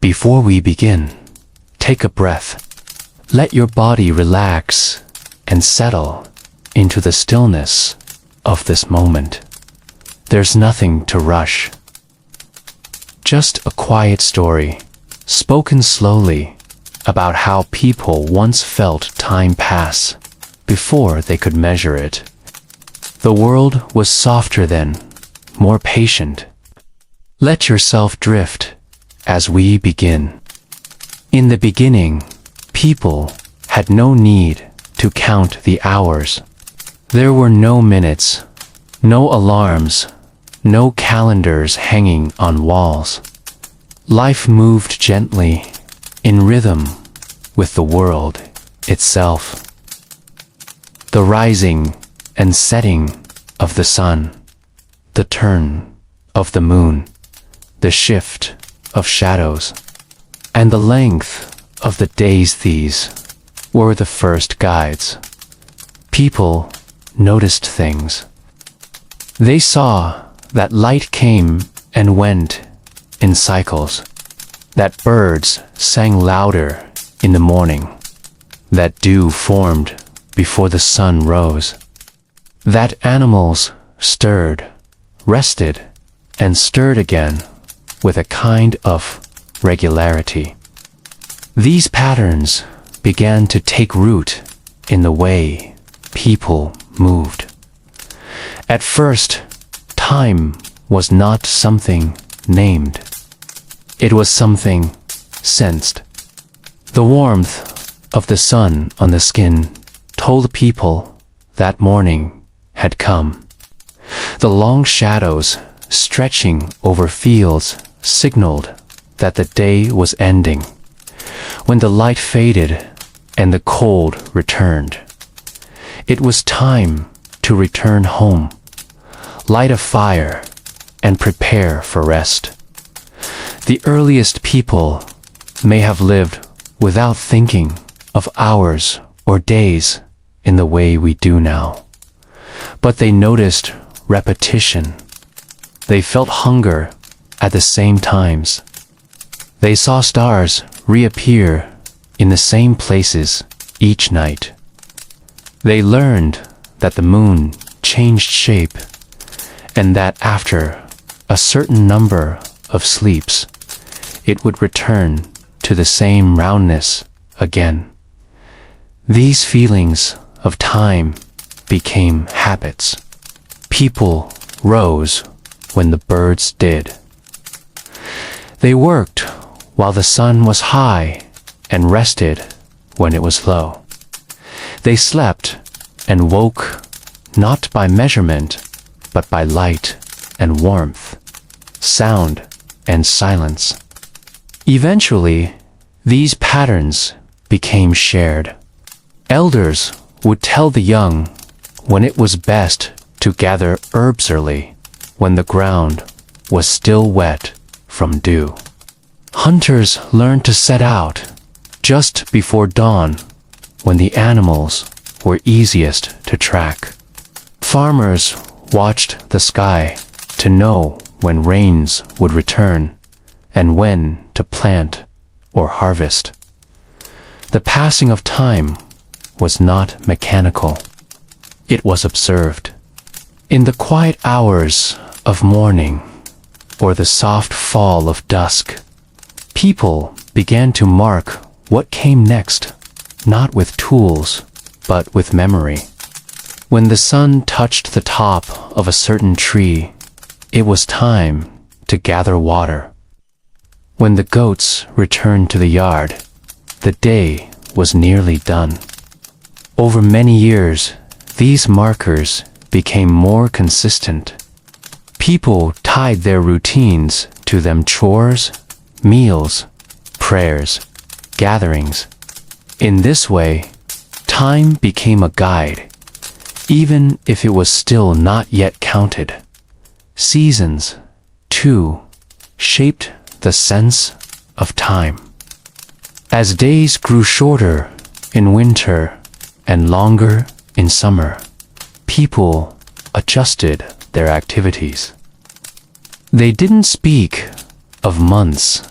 Before we begin, take a breath. Let your body relax and settle into the stillness of this moment. There's nothing to rush. Just a quiet story, spoken slowly, about how people once felt time pass before they could measure it. The world was softer then, more patient. Let yourself drift as we begin. In the beginning, people had no need to count the hours. There were no minutes, no alarms, no calendars hanging on walls. Life moved gently, in rhythm with the world itself. The rising and setting of the sun, the turn of the moon, the shift of shadows, and the length of the days, these were the first guides. People noticed things. They saw that light came and went in cycles, that birds sang louder in the morning, that dew formed before the sun rose, that animals stirred, rested, and stirred again with a kind of regularity. These patterns began to take root in the way people moved. At first, time was not something named. It was something sensed. The warmth of the sun on the skin told people that morning had come. The long shadows stretching over fields signaled that the day was ending. When the light faded and the cold returned, it was time to return home, light a fire, and prepare for rest. The earliest people may have lived without thinking of hours or days in the way we do now. But they noticed repetition. They felt hunger at the same times. They saw stars reappear in the same places each night. They learned that the moon changed shape and that after a certain number of sleeps, it would return to the same roundness again. These feelings of time became habits. People rose when the birds did. They worked while the sun was high and rested when it was low. They slept and woke not by measurement, but by light and warmth, sound and silence. Eventually, these patterns became shared. Elders would tell the young when it was best to gather herbs early, when the ground was still wet from dew. Hunters learned to set out just before dawn, when the animals were easiest to track. Farmers watched the sky to know when rains would return and when to plant or harvest. The passing of time was not mechanical. It was observed. In the quiet hours of morning or the soft fall of dusk, people began to mark what came next, not with tools, but with memory. When the sun touched the top of a certain tree, it was time to gather water. When the goats returned to the yard, the day was nearly done. Over many years, these markers became more consistent. People tied their routines to them: chores, meals, prayers, gatherings. In this way, time became a guide, even if it was still not yet counted. Seasons, too, shaped the sense of time. As days grew shorter in winter and longer in summer, people adjusted their activities. They didn't speak of months,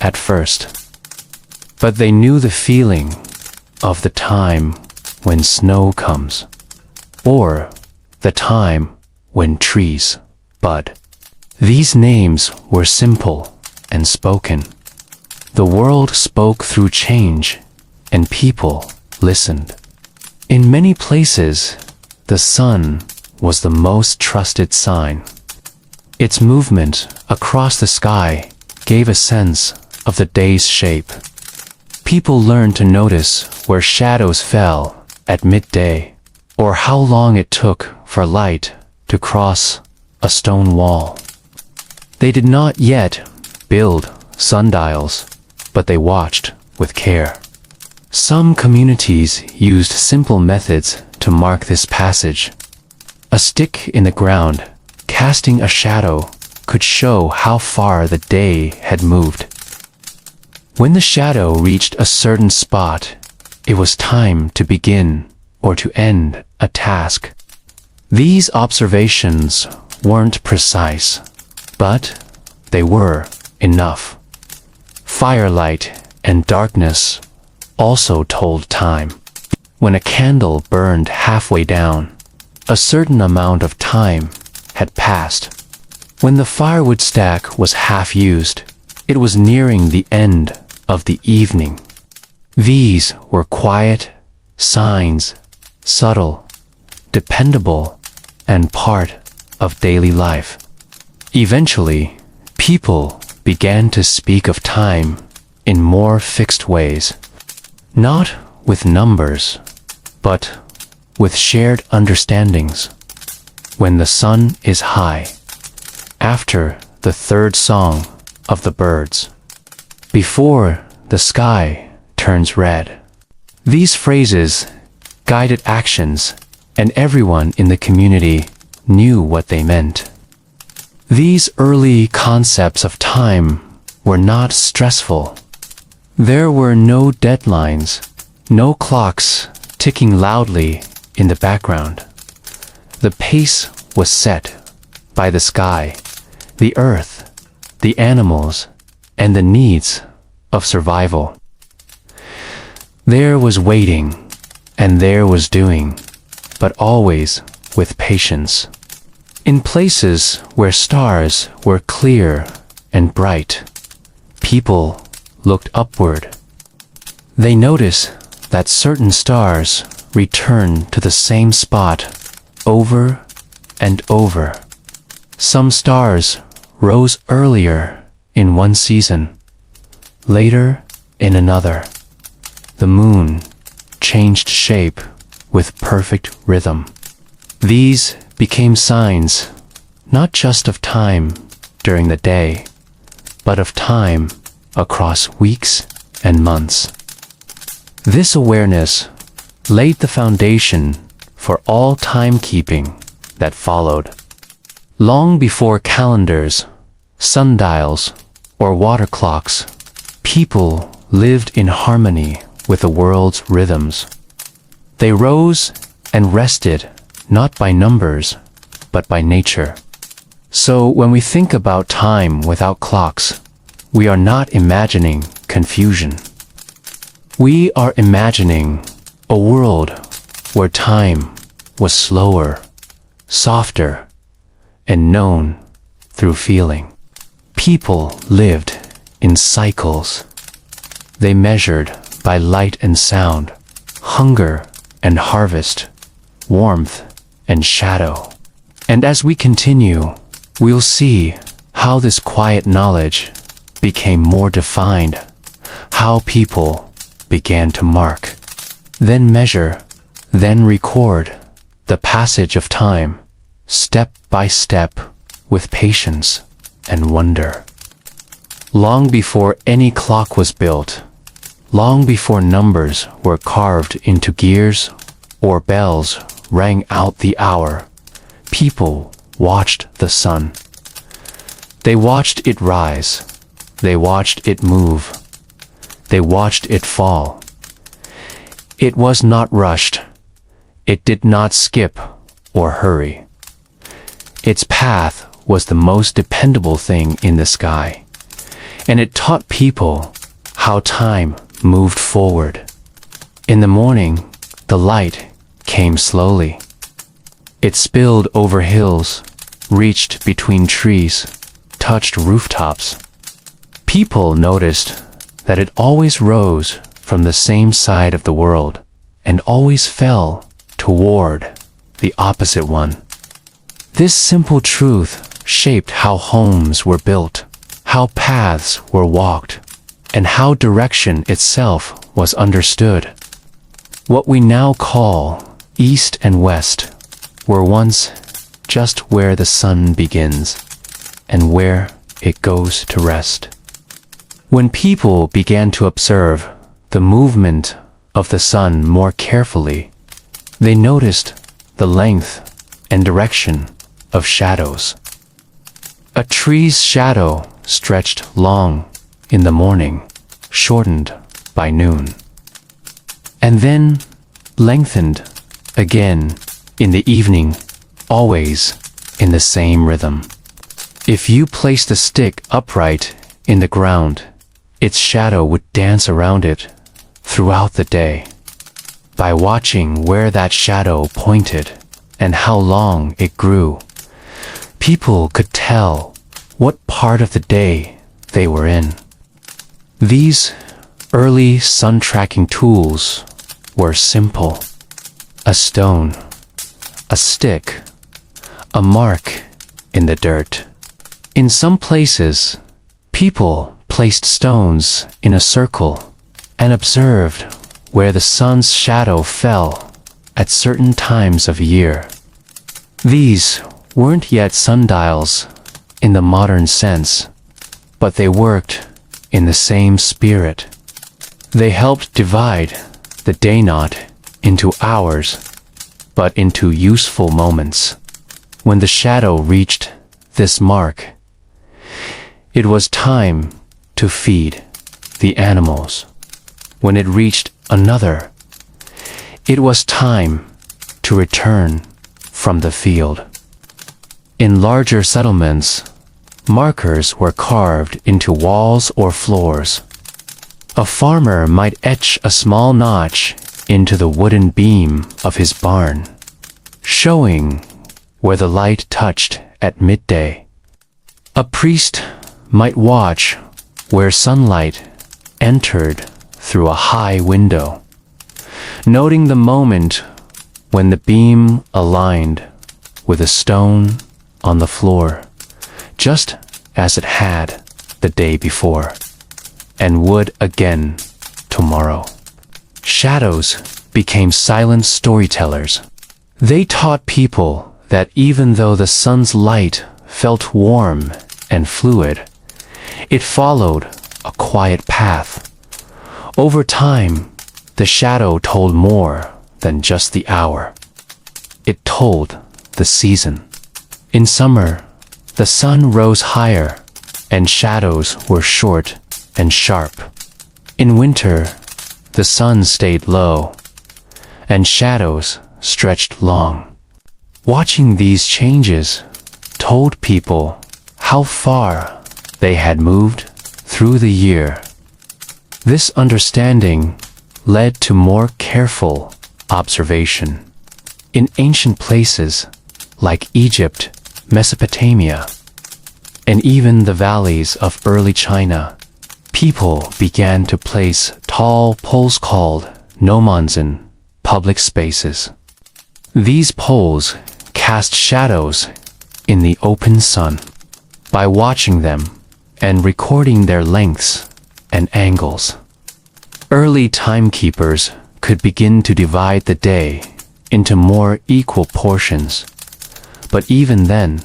at first. But they knew the feeling of the time when snow comes, or the time when trees bud. These names were simple and spoken. The world spoke through change, and people listened. In many places, the sun was the most trusted sign. Its movement across the sky gave a sense of the day's shape. People learned to notice where shadows fell at midday, or how long it took for light to cross a stone wall. They did not yet build sundials, but they watched with care. Some communities used simple methods to mark this passage. A stick in the ground, casting a shadow, could show how far the day had moved. When the shadow reached a certain spot, it was time to begin or to end a task. These observations weren't precise, but they were enough. Firelight and darkness also told time. When a candle burned halfway down, a certain amount of time had passed. When the firewood stack was half used, it was nearing the end of the evening. These were quiet signs, subtle, dependable, and part of daily life. Eventually, people began to speak of time in more fixed ways, not with numbers, but with shared understandings. When the sun is high, after the third song of the birds, before the sky turns red. These phrases guided actions, and everyone in the community knew what they meant. These early concepts of time were not stressful. There were no deadlines, no clocks ticking loudly in the background. The pace was set by the sky, the earth, the animals, and the needs of survival. There was waiting, and there was doing, but always with patience. In places where stars were clear and bright, people looked upward. They noticed that certain stars returned to the same spot over and over. Some stars rose earlier in one season, later in another. The moon changed shape with perfect rhythm. These became signs not just of time during the day, but of time across weeks and months. This awareness laid the foundation for all timekeeping that followed. Long before calendars, sundials, or water clocks, people lived in harmony with the world's rhythms. They rose and rested not by numbers, but by nature. So when we think about time without clocks, we are not imagining confusion. We are imagining a world where time was slower, softer, and known through feeling. People lived in cycles. They measured by light and sound, hunger and harvest, warmth and shadow. And as we continue, we'll see how this quiet knowledge became more defined, how people began to mark, then measure, then record the passage of time, step by step, with patience and wonder. Long before any clock was built, long before numbers were carved into gears or bells rang out the hour, people watched the sun. They watched it rise. They watched it move. They watched it fall. It was not rushed. It did not skip or hurry. Its path was the most dependable thing in the sky. and it taught people how time moved forward. In the morning, the light came slowly. It spilled over hills, reached between trees, touched rooftops. People noticed that it always rose from the same side of the world and always fell toward the opposite one. This simple truth shaped how homes were built, how paths were walked, and how direction itself was understood. What we now call East and West were once just where the sun begins and where it goes to rest. When people began to observe the movement of the sun more carefully, they noticed the length and direction of shadows. A tree's shadow stretched long in the morning, shortened by noon, and then lengthened again in the evening, always in the same rhythm. If you placed a stick upright in the ground, its shadow would dance around it throughout the day. By watching where that shadow pointed and how long it grew, people could tell what part of the day they were in. These early sun-tracking tools were simple: a stone, a stick, a mark in the dirt. In some places, people placed stones in a circle and observed where the sun's shadow fell at certain times of year. These weren't yet sundials in the modern sense, but they worked in the same spirit. They helped divide the day not into hours, but into useful moments. When the shadow reached this mark, it was time to feed the animals. When it reached another, it was time to return from the field. In larger settlements, markers were carved into walls or floors. A farmer might etch a small notch into the wooden beam of his barn, showing where the light touched at midday. A priest might watch where sunlight entered through a high window, noting the moment when the beam aligned with a stone on the floor, just as it had the day before, and would again tomorrow. Shadows became silent storytellers. They taught people that even though the sun's light felt warm and fluid, it followed a quiet path. Over time, the shadow told more than just the hour. It told the season. In summer, the sun rose higher, and shadows were short and sharp. In winter, the sun stayed low, and shadows stretched long. Watching these changes told people how far they had moved through the year. This understanding led to more careful observation. In ancient places like Egypt, Mesopotamia, and even the valleys of early China, people began to place tall poles called gnomons in public spaces. These poles cast shadows in the open sun. By watching them and recording their lengths and angles, early timekeepers could begin to divide the day into more equal portions. But even then,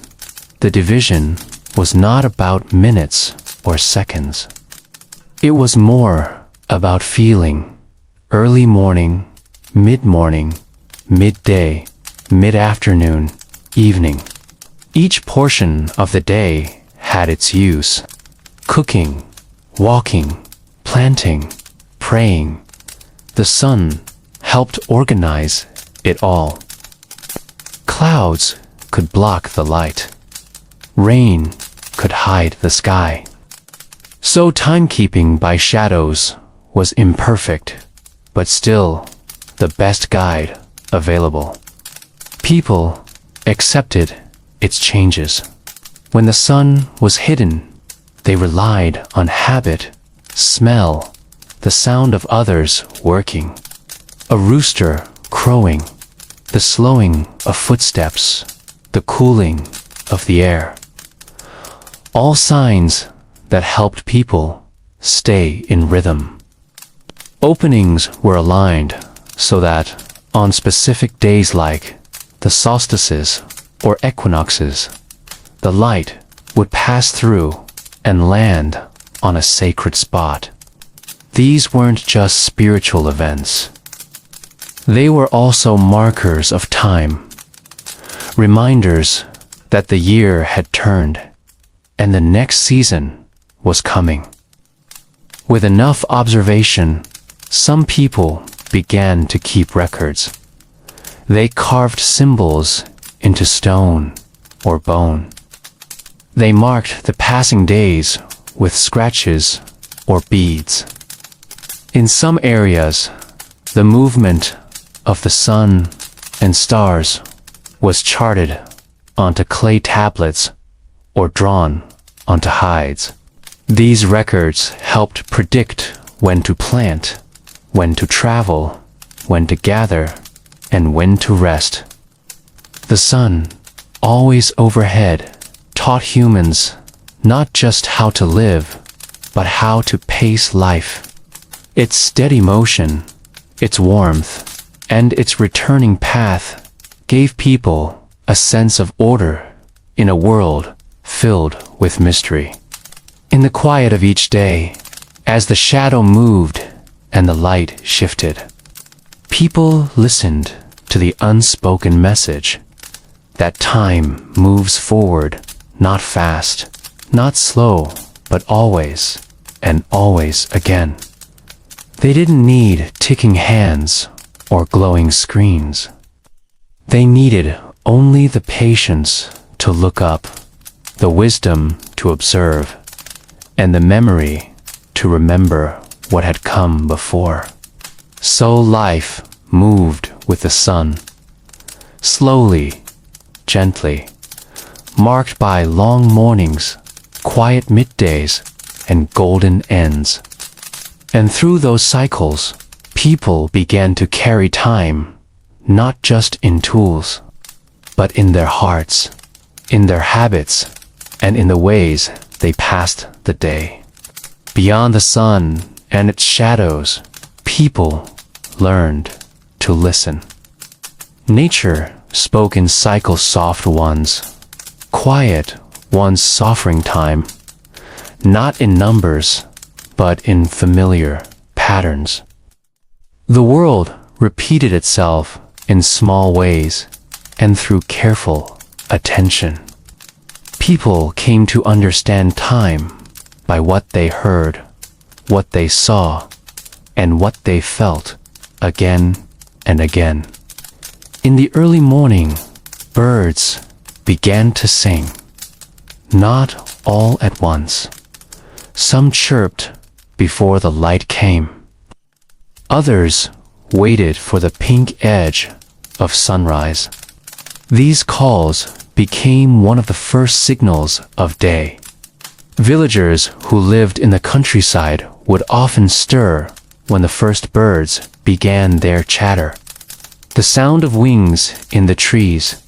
the division was not about minutes or seconds. It was more about feeling: early morning, mid-morning, midday, mid-afternoon, evening. Each portion of the day had its use: cooking, walking, planting, praying. The sun helped organize it all. Clouds could block the light. Rain could hide the sky. So timekeeping by shadows was imperfect, but still the best guide available. People accepted its changes. When the sun was hidden, they relied on habit, smell, the sound of others working, a rooster crowing, the slowing of footsteps, the cooling of the air. All signs that helped people stay in rhythm. Openings were aligned so that on specific days like the solstices or equinoxes, the light would pass through and land on a sacred spot. These weren't just spiritual events. They were also markers of time, reminders that the year had turned and the next season was coming. With enough observation, some people began to keep records. They carved symbols into stone or bone. They marked the passing days with scratches or beads. In some areas, the movement of the sun and stars was charted onto clay tablets or drawn onto hides. These records helped predict when to plant, when to travel, when to gather, and when to rest. The sun, always overhead, taught humans not just how to live, but how to pace life. Its steady motion, its warmth, and its returning path gave people a sense of order in a world filled with mystery. In the quiet of each day, as the shadow moved and the light shifted, people listened to the unspoken message that time moves forward, not fast, not slow, but always and always again. They didn't need ticking hands or glowing screens. They needed only the patience to look up, the wisdom to observe, and the memory to remember what had come before. So life moved with the sun, slowly, gently, marked by long mornings, quiet middays, and golden ends. And through those cycles, people began to carry time, not just in tools, but in their hearts, in their habits, and in the ways they passed the day. Beyond the sun and its shadows, people learned to listen. Nature spoke in cycle soft ones, quiet ones suffering time, not in numbers, but in familiar patterns. The world repeated itself in small ways and through careful attention. People came to understand time by what they heard, what they saw, and what they felt again and again. In the early morning, birds began to sing, not all at once. Some chirped before the light came. Others waited for the pink edge of sunrise. These calls became one of the first signals of day. Villagers who lived in the countryside would often stir when the first birds began their chatter. The sound of wings in the trees,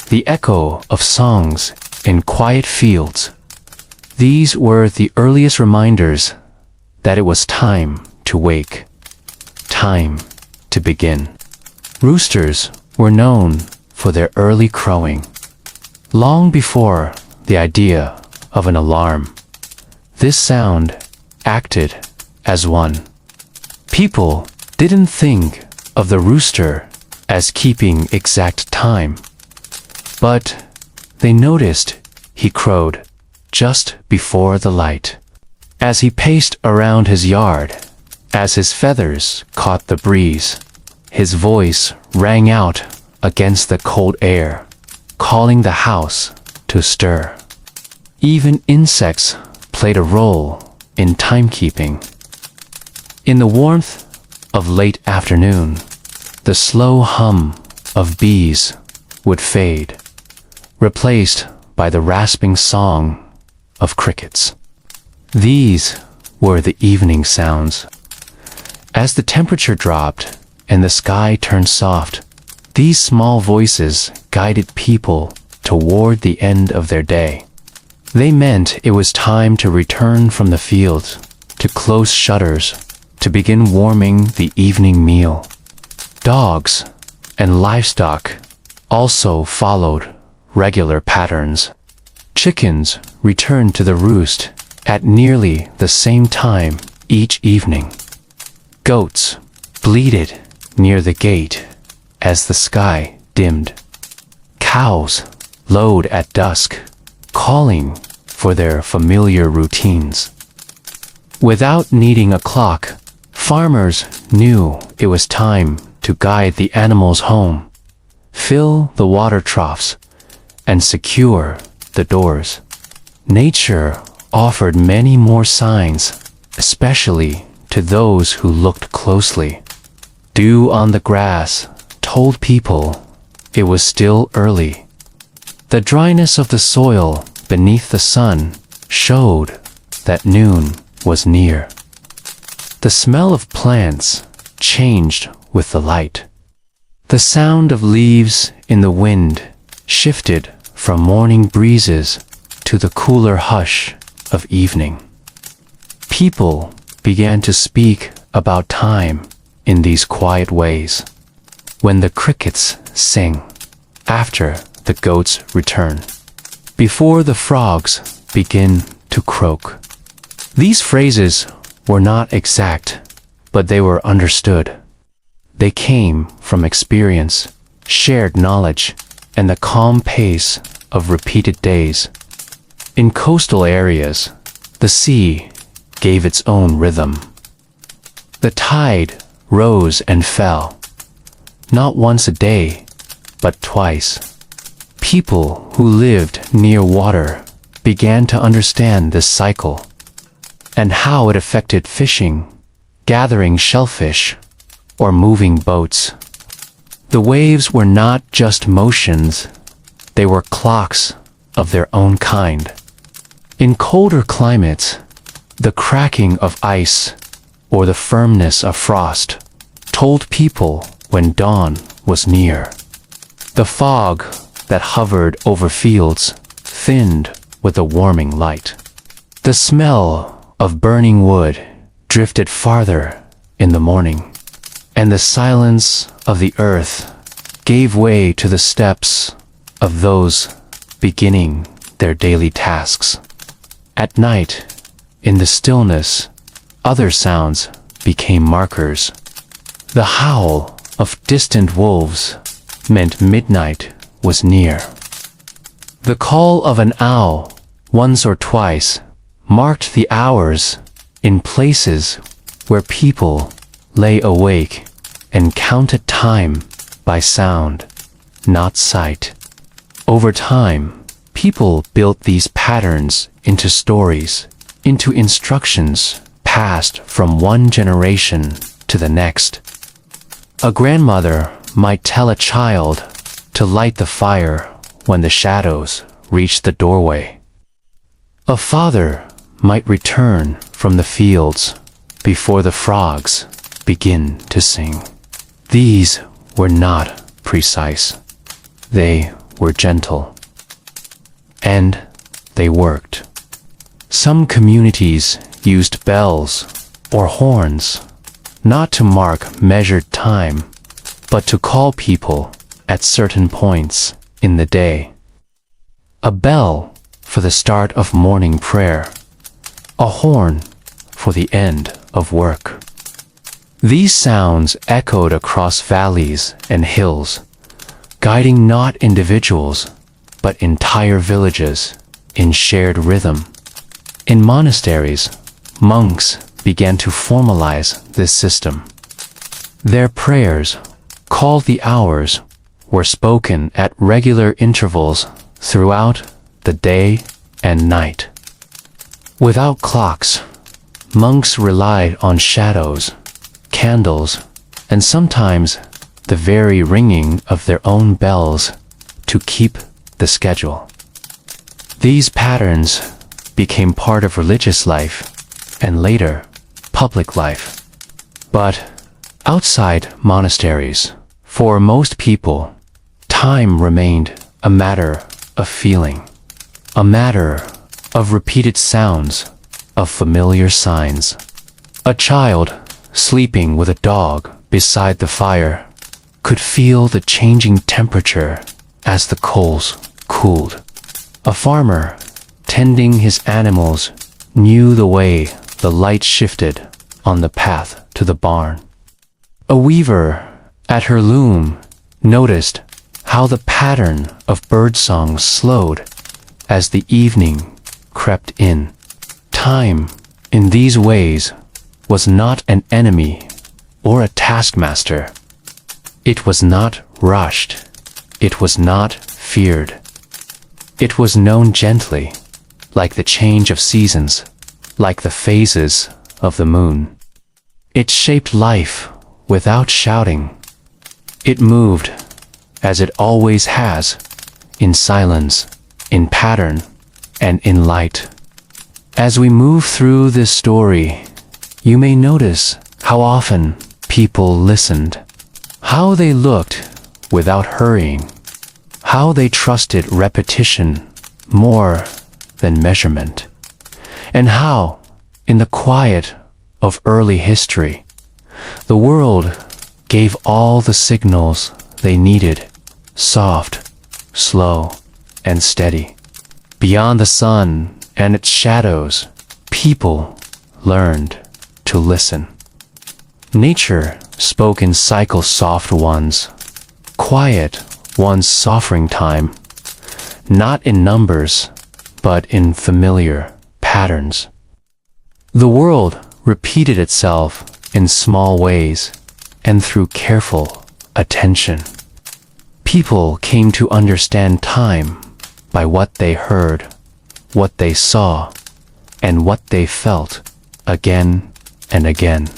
the echo of songs in quiet fields. These were the earliest reminders that it was time to wake, time to begin. Roosters were known for their early crowing, long before the idea of an alarm. This sound acted as one. People didn't think of the rooster as keeping exact time, but they noticed he crowed just before the light. As he paced around his yard, as his feathers caught the breeze, his voice rang out against the cold air, calling the house to stir. Even insects played a role in timekeeping. In the warmth of late afternoon, the slow hum of bees would fade, replaced by the rasping song of crickets. These were the evening sounds. As the temperature dropped and the sky turned soft, these small voices guided people toward the end of their day. They meant it was time to return from the fields, to close shutters, to begin warming the evening meal. Dogs and livestock also followed regular patterns. Chickens returned to the roost at nearly the same time each evening. Goats bleated near the gate as the sky dimmed. Cows lowed at dusk, calling for their familiar routines. Without needing a clock, farmers knew it was time to guide the animals home, fill the water troughs, and secure the doors. Nature offered many more signs, especially to those who looked closely. Dew on the grass told people it was still early. The dryness of the soil beneath the sun showed that noon was near. The smell of plants changed with the light. The sound of leaves in the wind shifted from morning breezes to the cooler hush of evening. People began to speak about time in these quiet ways. When the crickets sing, after the goats return, before the frogs begin to croak. These phrases were not exact, but they were understood. They came from experience, shared knowledge, and the calm pace of repeated days. In coastal areas, the sea gave its own rhythm. The tide rose and fell, not once a day, but twice. People who lived near water began to understand this cycle and how it affected fishing, gathering shellfish, or moving boats. The waves were not just motions, they were clocks of their own kind. In colder climates, the cracking of ice or the firmness of frost told people when dawn was near. The fog that hovered over fields thinned with the warming light. The smell of burning wood drifted farther in the morning, and the silence of the earth gave way to the steps of those beginning their daily tasks. At night, in the stillness, other sounds became markers. The howl of distant wolves meant midnight was near. The call of an owl, once or twice, marked the hours in places where people lay awake and counted time by sound, not sight. Over time, people built these patterns into stories, into instructions passed from one generation to the next. A grandmother might tell a child to light the fire when the shadows reached the doorway. A father might return from the fields before the frogs begin to sing. These were not precise. They were gentle. And they worked. Some communities used bells or horns, not to mark measured time, but to call people at certain points in the day. A bell for the start of morning prayer, a horn for the end of work. These sounds echoed across valleys and hills, guiding not individuals, but entire villages in shared rhythm. In monasteries, monks began to formalize this system. Their prayers, called the hours, were spoken at regular intervals throughout the day and night. Without clocks, Monks relied on shadows, candles, and sometimes the very ringing of their own bells to keep the schedule. These patterns became part of religious life and later public life. But outside monasteries, for most people, time remained a matter of feeling, a matter of repeated sounds, of familiar signs. A child sleeping with a dog beside the fire could feel the changing temperature as the coals cooled. A farmer tending his animals knew the way the light shifted on the path to the barn. A weaver at her loom noticed how the pattern of birdsong slowed as the evening crept in. Time, in these ways, was not an enemy or a taskmaster. It was not rushed. It was not feared. It was known gently, like the change of seasons, like the phases of the moon. It shaped life without shouting. It moved, as it always has, in silence, in pattern, and in light. As we move through this story, you may notice how often people listened, how they looked without hurrying, how they trusted repetition more than measurement, and how, in the quiet of early history, the world gave all the signals they needed, soft, slow, and steady. Beyond the sun and its shadows, people learned to listen. Nature spoke in cycle soft ones, quiet one's suffering time, not in numbers, but in familiar patterns. The world repeated itself in small ways and through careful attention. People came to understand time by what they heard, what they saw, and what they felt again and again.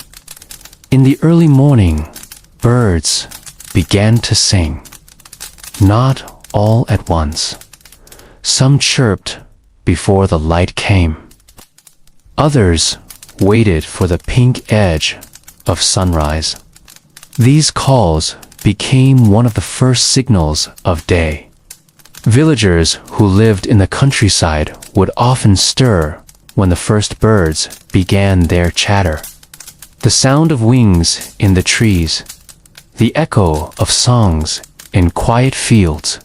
In the early morning, birds began to sing. Not all at once. Some chirped before the light came. Others waited for the pink edge of sunrise. These calls became one of the first signals of day. Villagers who lived in the countryside would often stir when the first birds began their chatter. The sound of wings in the trees, the echo of songs in quiet fields,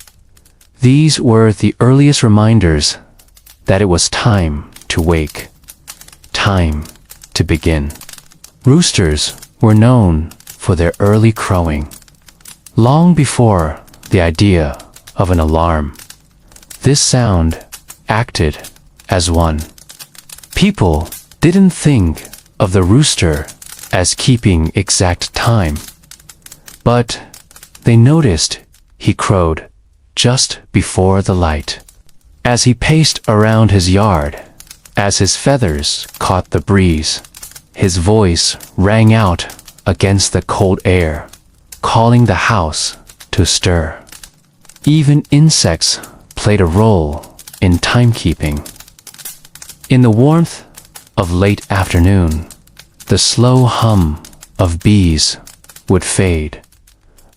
these were the earliest reminders that it was time to wake, time to begin. Roosters were known for their early crowing. Long before the idea of an alarm, this sound acted as one. People didn't think of the rooster as keeping exact time, but they noticed he crowed just before the light. As he paced around his yard, as his feathers caught the breeze, his voice rang out against the cold air, calling the house to stir. Even insects played a role in timekeeping. In the warmth of late afternoon, the slow hum of bees would fade,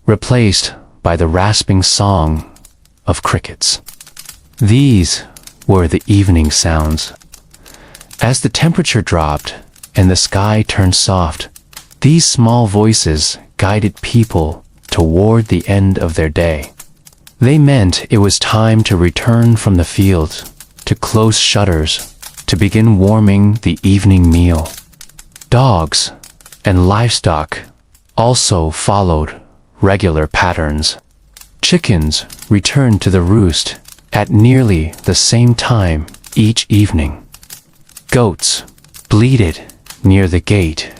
replaced by the rasping song of crickets. These were the evening sounds. As the temperature dropped and the sky turned soft, these small voices guided people toward the end of their day. They meant it was time to return from the field, to close shutters, to begin warming the evening meal. Dogs and livestock also followed regular patterns. Chickens returned to the roost at nearly the same time each evening. Goats bleated near the gate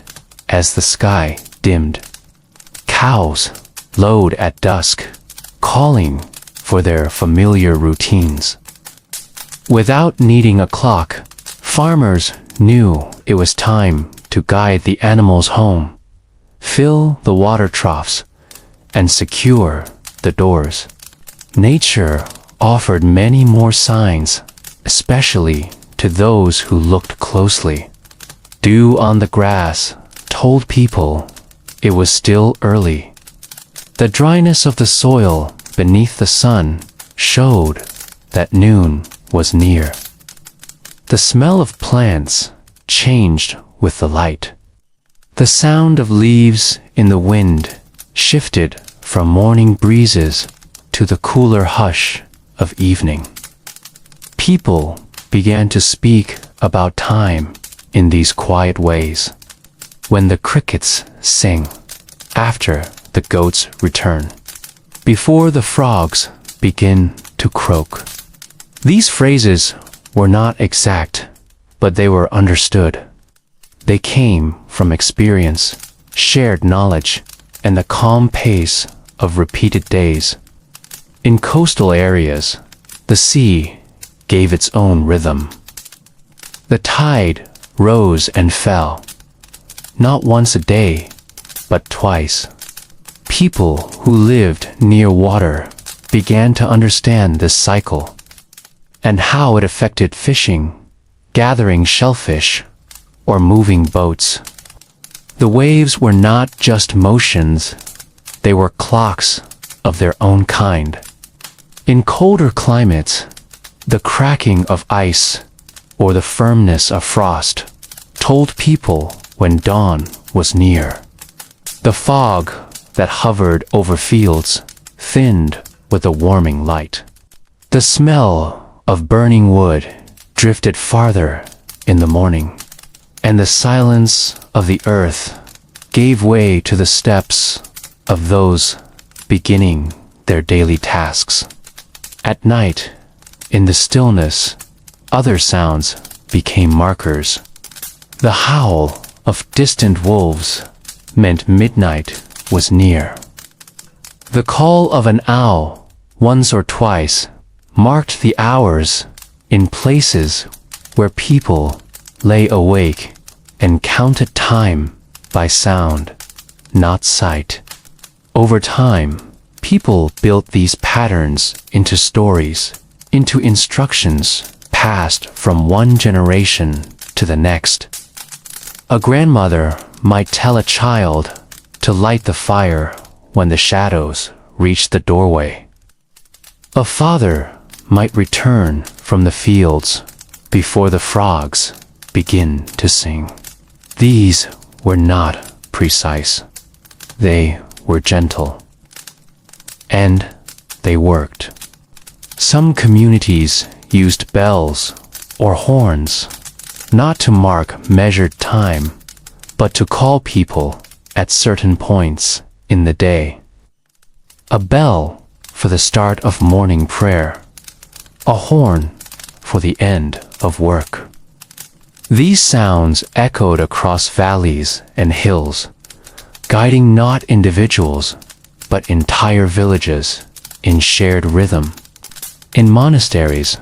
as the sky dimmed. Cows lowed at dusk, calling for their familiar routines. Without needing a clock, farmers knew it was time to guide the animals home, fill the water troughs, and secure the doors. Nature offered many more signs, especially to those who looked closely. Dew on the grass told people it was still early. The dryness of the soil beneath the sun showed that noon was near. The smell of plants changed with the light. The sound of leaves in the wind shifted from morning breezes to the cooler hush of evening. People began to speak about time in these quiet ways. When the crickets sing, after the goats return, before the frogs begin to croak. These phrases were not exact, but they were understood. They came from experience, shared knowledge, and the calm pace of repeated days. In coastal areas, the sea gave its own rhythm. The tide rose and fell, not once a day, but twice. People who lived near water began to understand this cycle and how it affected fishing, gathering shellfish, or moving boats. The waves were not just motions, they were clocks of their own kind. In colder climates, the cracking of ice or the firmness of frost told people when dawn was near. The fog that hovered over fields thinned with the warming light. The smell of burning wood drifted farther in the morning, and the silence of the earth gave way to the steps of those beginning their daily tasks. At night, in the stillness, other sounds became markers. The howl of distant wolves meant midnight was near. The call of an owl, once or twice, marked the hours in places where people lay awake and counted time by sound, not sight. Over time, people built these patterns into stories, into instructions passed from one generation to the next. A grandmother might tell a child to light the fire when the shadows reached the doorway. A father might return from the fields before the frogs begin to sing. These were not precise. They were gentle. And they worked. Some communities used bells or horns, not to mark measured time, but to call people at certain points in the day. A bell for the start of morning prayer, a horn for the end of work. These sounds echoed across valleys and hills, guiding not individuals, but entire villages in shared rhythm. In monasteries,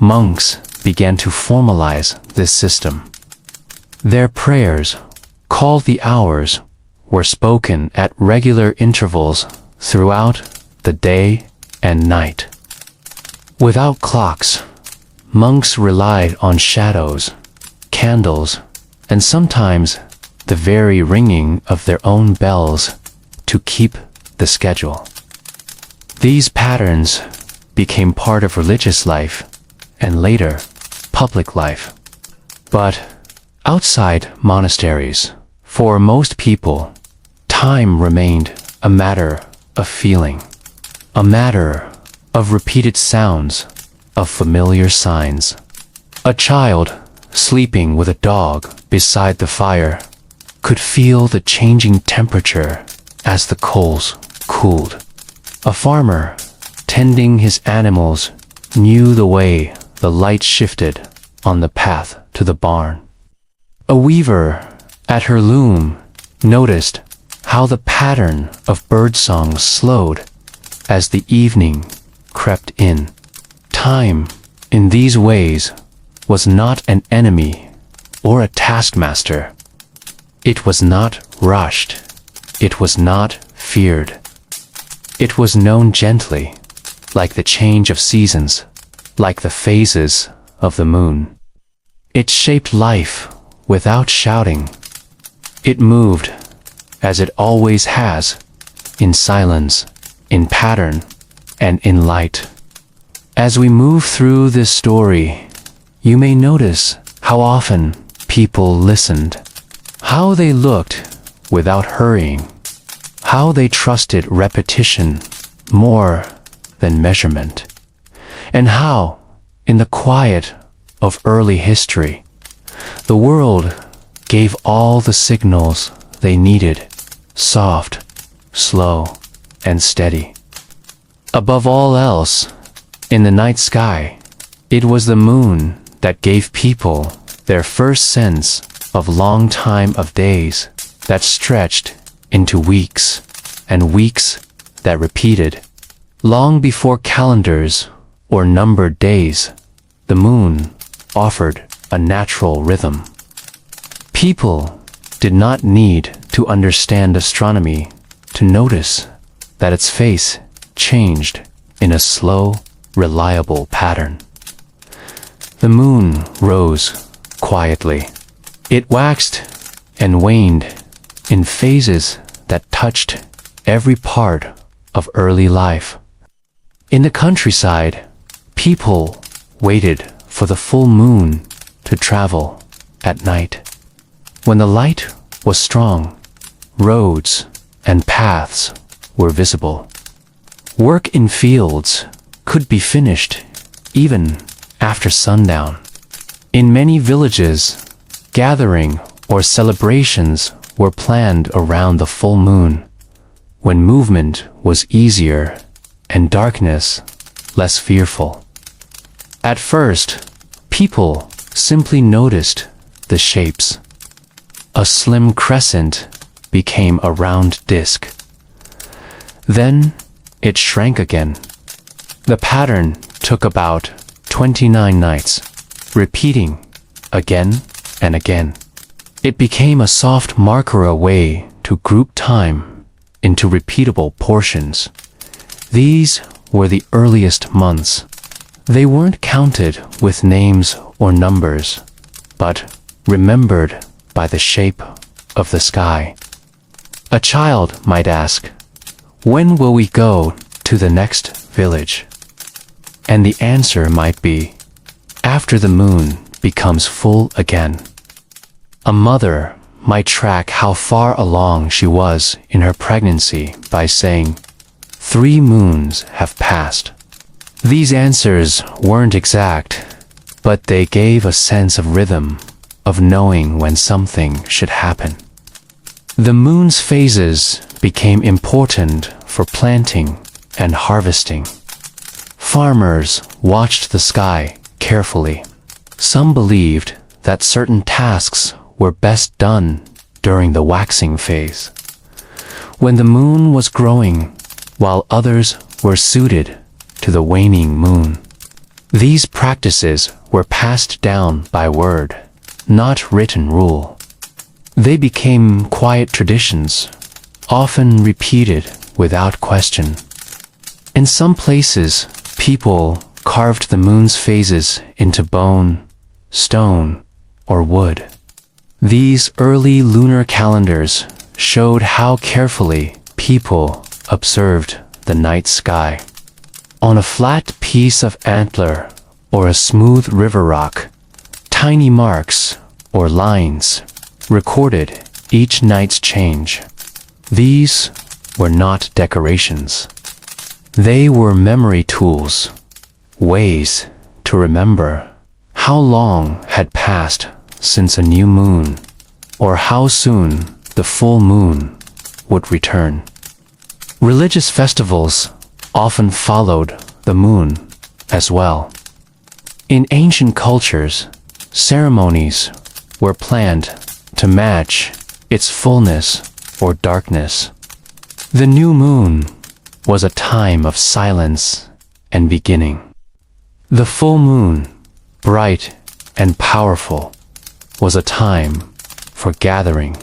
monks began to formalize this system. Their prayers, called the hours, were spoken at regular intervals throughout the day and night. Without clocks, monks relied on shadows, candles, and sometimes the very ringing of their own bells to keep the schedule. These patterns became part of religious life and later public life. But outside monasteries, for most people, time remained a matter of feeling, a matter of repeated sounds, of familiar signs. A child sleeping with a dog beside the fire could feel the changing temperature as the coals cooled. A farmer tending his animals knew the way the light shifted on the path to the barn. A weaver at her loom noticed how the pattern of birdsong slowed as the evening crept in. Time, in these ways, was not an enemy, or a taskmaster. It was not rushed. It was not feared. It was known gently, like the change of seasons, like the phases of the moon. It shaped life without shouting. It moved, as it always has, in silence, in pattern, and in light. As we move through this story, you may notice how often people listened, how they looked without hurrying, how they trusted repetition more than measurement, and how, in the quiet of early history, the world gave all the signals they needed, soft, slow, and steady. Above all else, in the night sky, it was the moon that gave people their first sense of long time of days that stretched into weeks, and weeks that repeated. Long before calendars or numbered days, the moon offered a natural rhythm. People did not need to understand astronomy to notice that its face changed in a slow, reliable pattern. The moon rose quietly. It waxed and waned in phases that touched every part of early life. In the countryside, people waited for the full moon to travel at night. When the light was strong, roads and paths were visible. Work in fields could be finished even after sundown. In many villages, gathering or celebrations were planned around the full moon, when movement was easier and darkness less fearful. At first, people simply noticed the shapes. A slim crescent became a round disk. Then it shrank again. The pattern took about 29 nights, repeating again and again. It became a soft marker, a way to group time into repeatable portions. These were the earliest months. They weren't counted with names or numbers, but remembered by the shape of the sky. A child might ask, "When will we go to the next village?" And the answer might be, "After the moon becomes full again." A mother might track how far along she was in her pregnancy by saying, "3 moons have passed." These answers weren't exact, but they gave a sense of rhythm, of knowing when something should happen. The moon's phases became important for planting and harvesting. Farmers watched the sky carefully. Some believed that certain tasks were best done during the waxing phase, when the moon was growing, while others were suited to the waning moon. These practices were passed down by word, not written rule. They became quiet traditions, often repeated without question. In some places, people carved the moon's phases into bone, stone, or wood. These early lunar calendars showed how carefully people observed the night sky. On a flat piece of antler or a smooth river rock, tiny marks or lines recorded each night's change. These were not decorations. They were memory tools, ways to remember how long had passed since a new moon, or how soon the full moon would return. Religious festivals often followed the moon as well. In ancient cultures, ceremonies were planned to match its fullness or darkness. The new moon was a time of silence and beginning. The full moon, bright and powerful, was a time for gathering,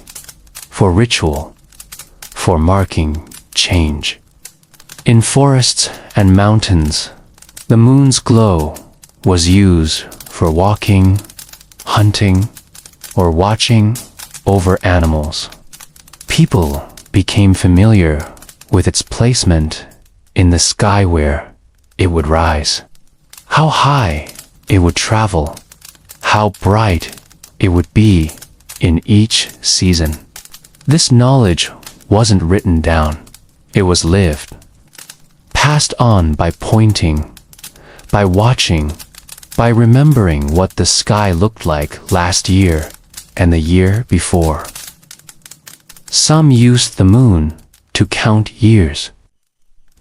for ritual, for marking change. In forests and mountains, the moon's glow was used for walking, hunting, or watching over animals. People became familiar with its placement in the sky where it would rise, how high it would travel, how bright it would be in each season. This knowledge wasn't written down, it was lived, passed on by pointing, by watching, by remembering what the sky looked like last year and the year before. Some used the moon to count years,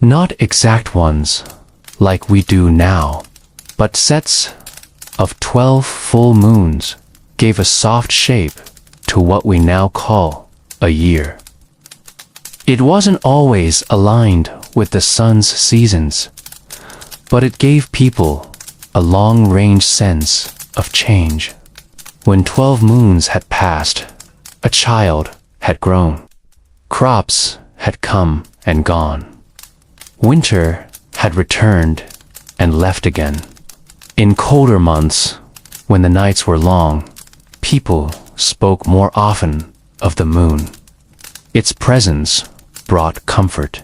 not exact ones like we do now, but sets of 12 full moons gave a soft shape to what we now call a year. It wasn't always aligned with the sun's seasons, but it gave people a long-range sense of change. When 12 moons had passed, a child had grown. Crops had come and gone. Winter had returned and left again. In colder months, when the nights were long, people spoke more often of the moon. Its presence brought comfort.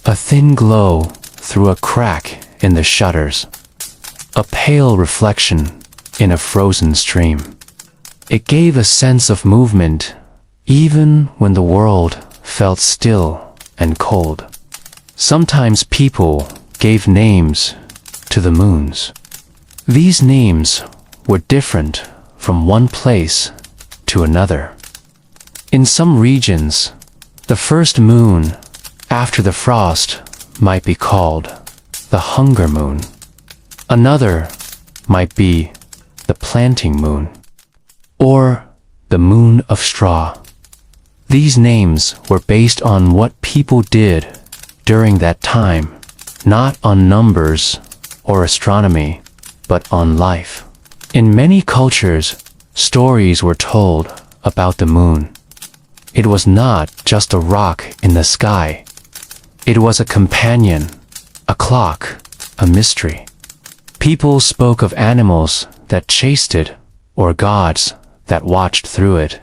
A thin glow through a crack in the shutters, a pale reflection in a frozen stream. It gave a sense of movement even when the world felt still and cold. Sometimes people gave names to the moons. These names were different from one place to another. In some regions, the first moon after the frost might be called the hunger moon. Another might be the planting moon, or the moon of straw. These names were based on what people did during that time, not on numbers or astronomy, but on life. In many cultures, stories were told about the moon. It was not just a rock in the sky. It was a companion, a clock, a mystery. People spoke of animals that chased it or gods that watched through it.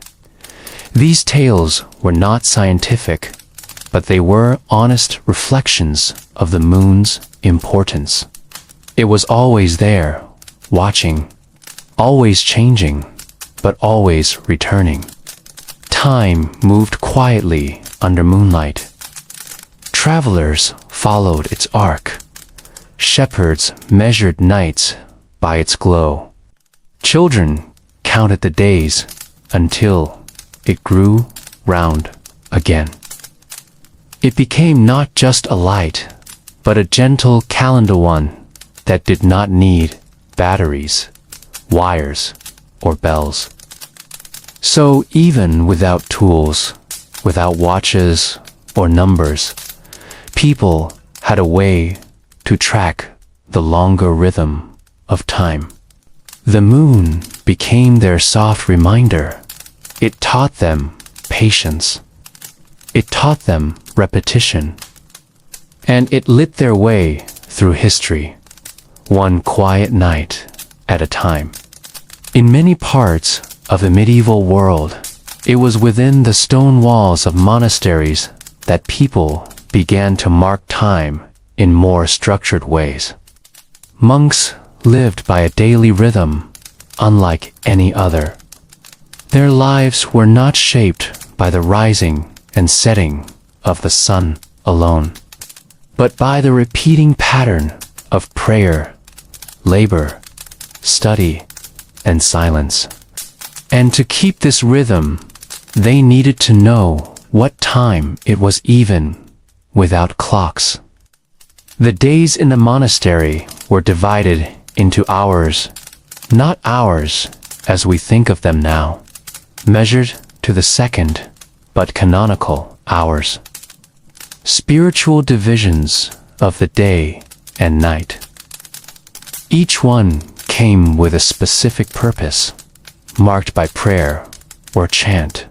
These tales were not scientific, but they were honest reflections of the moon's importance. It was always there, watching, always changing, but always returning. Time moved quietly under moonlight. Travelers followed its arc. Shepherds measured nights by its glow. Children counted the days until it grew round again. It became not just a light, but a gentle calendar one that did not need batteries, wires, or bells. So even without tools, without watches or numbers, people had a way to track the longer rhythm of time. The moon became their soft reminder. It taught them patience. It taught them repetition. And it lit their way through history, one quiet night at a time. In many parts of the medieval world, it was within the stone walls of monasteries that people began to mark time in more structured ways. Monks lived by a daily rhythm unlike any other. Their lives were not shaped by the rising and setting of the sun alone, but by the repeating pattern of prayer, labor, study, and silence. And to keep this rhythm, they needed to know what time it was even without clocks. The days in the monastery were divided into hours, not hours as we think of them now, measured to the second, but canonical hours. Spiritual divisions of the day and night. Each one came with a specific purpose. marked by prayer or chant.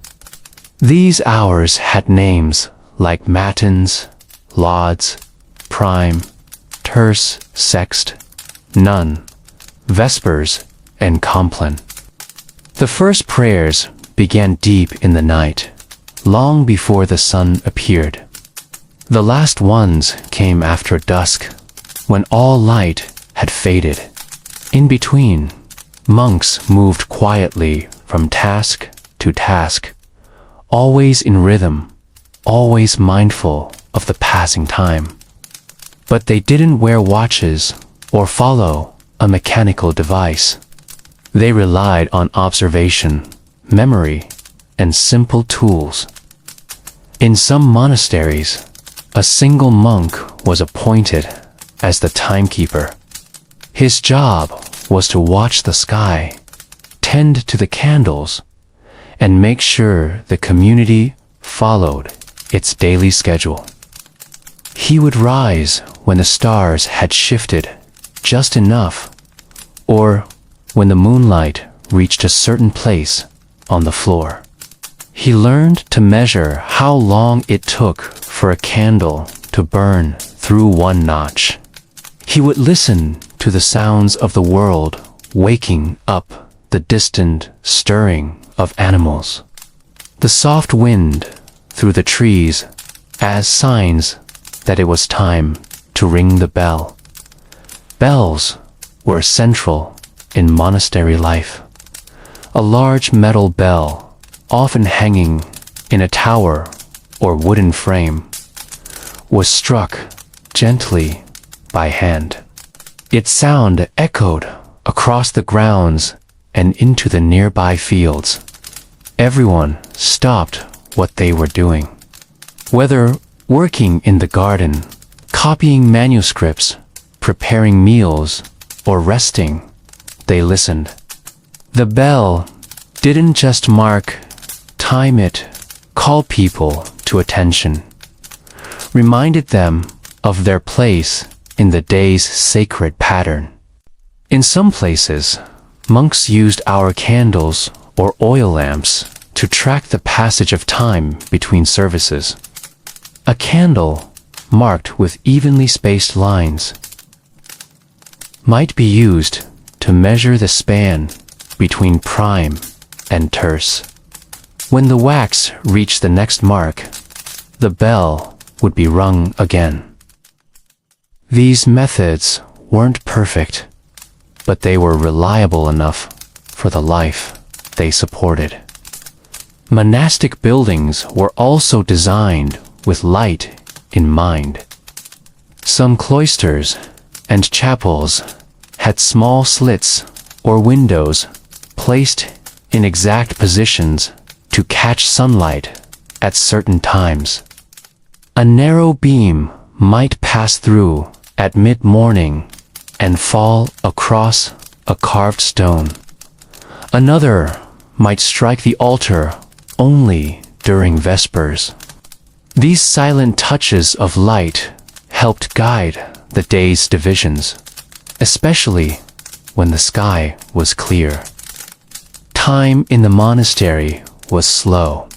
These hours had names like matins, lauds, prime, terce, sext, none, vespers, and compline. The first prayers began deep in the night, long before the sun appeared. The last ones came after dusk, when all light had faded. In between, monks moved quietly from task to task, always in rhythm, always mindful of the passing time. But they didn't wear watches or follow a mechanical device. They relied on observation, memory, and simple tools. In some monasteries, a single monk was appointed as the timekeeper. His job was to watch the sky, tend to the candles, and make sure the community followed its daily schedule. He would rise when the stars had shifted just enough, or when the moonlight reached a certain place on the floor. He learned to measure how long it took for a candle to burn through one notch. He would listen to the sounds of the world waking up, the distant stirring of animals, the soft wind through the trees as signs that it was time to ring the bell. Bells were central in monastery life. A large metal bell, often hanging in a tower or wooden frame, was struck gently by hand. Its sound echoed across the grounds and into the nearby fields. Everyone stopped what they were doing. Whether working in the garden, copying manuscripts, preparing meals, or resting, they listened. The bell didn't just mark time, it called people to attention, reminded them of their place in the day's sacred pattern. In some places, monks used hour candles or oil lamps to track the passage of time between services. A candle, marked with evenly spaced lines, might be used to measure the span between prime and terce. When the wax reached the next mark, the bell would be rung again. These methods weren't perfect, but they were reliable enough for the life they supported. Monastic buildings were also designed with light in mind. Some cloisters and chapels had small slits or windows placed in exact positions to catch sunlight at certain times. A narrow beam might pass through at mid-morning and fall across a carved stone. Another might strike the altar only during vespers. These silent touches of light helped guide the day's divisions, especially when the sky was clear. Time in the monastery was slow.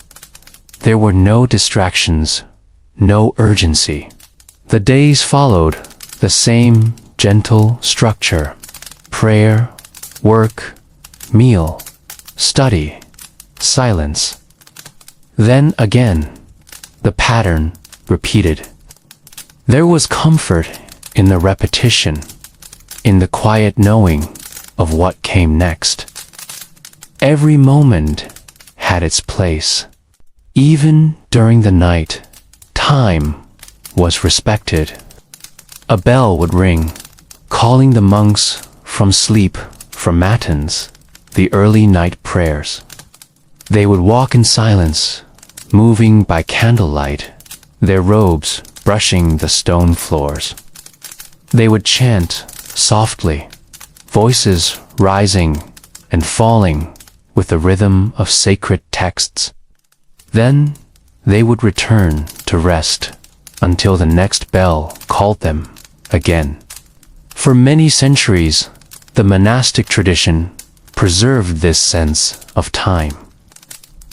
There were no distractions, no urgency. The days followed the same gentle structure: prayer, work, meal, study, silence. Then again, the pattern repeated. There was comfort in the repetition, in the quiet knowing of what came next. Every moment had its place. Even during the night, time was respected. A bell would ring, calling the monks from sleep for matins, the early night prayers. They would walk in silence, moving by candlelight, their robes brushing the stone floors. They would chant softly, voices rising and falling with the rhythm of sacred texts. Then they would return to rest until the next bell called them again. For many centuries, the monastic tradition preserved this sense of time.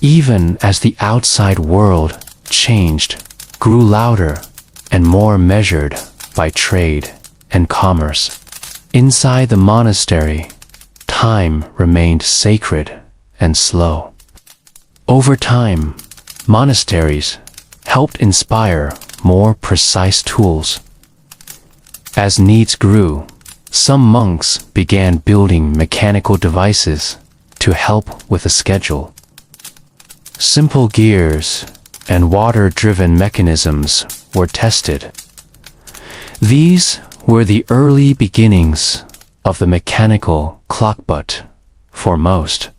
Even as the outside world changed, grew louder and more measured by trade and commerce, inside the monastery, time remained sacred and slow. Over time, monasteries helped inspire more precise tools. As needs grew, some monks began building mechanical devices to help with the schedule. Simple gears and water-driven mechanisms were tested. These were the early beginnings of the mechanical clock, but for most,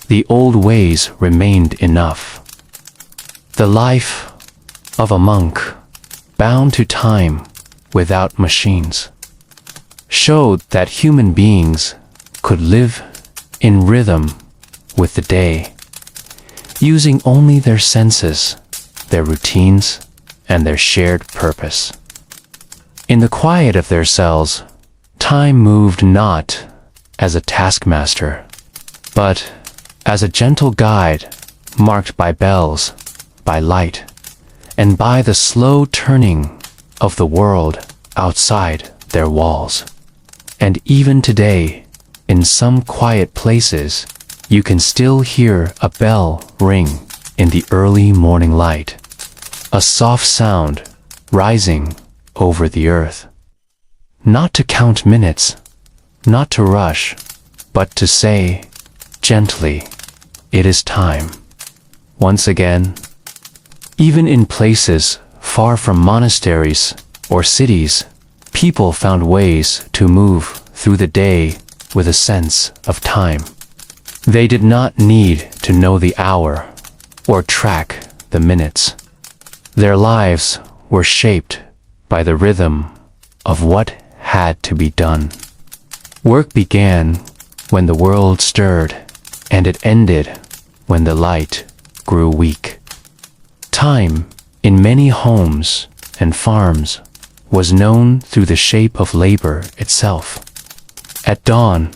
the old ways remained enough. The life of a monk, bound to time without machines, showed that human beings could live in rhythm with the day, using only their senses, their routines, and their shared purpose. In the quiet of their cells, time moved not as a taskmaster, but as a gentle guide marked by bells, by light, and by the slow turning of the world outside their walls. And even today, in some quiet places, you can still hear a bell ring in the early morning light, a soft sound rising over the earth. Not to count minutes, not to rush, but to say, gently, it is time. Once again, even in places far from monasteries or cities, people found ways to move through the day with a sense of time. They did not need to know the hour or track the minutes. Their lives were shaped by the rhythm of what had to be done. Work began when the world stirred, and it ended when the light grew weak. Time, in many homes and farms, was known through the shape of labor itself. At dawn,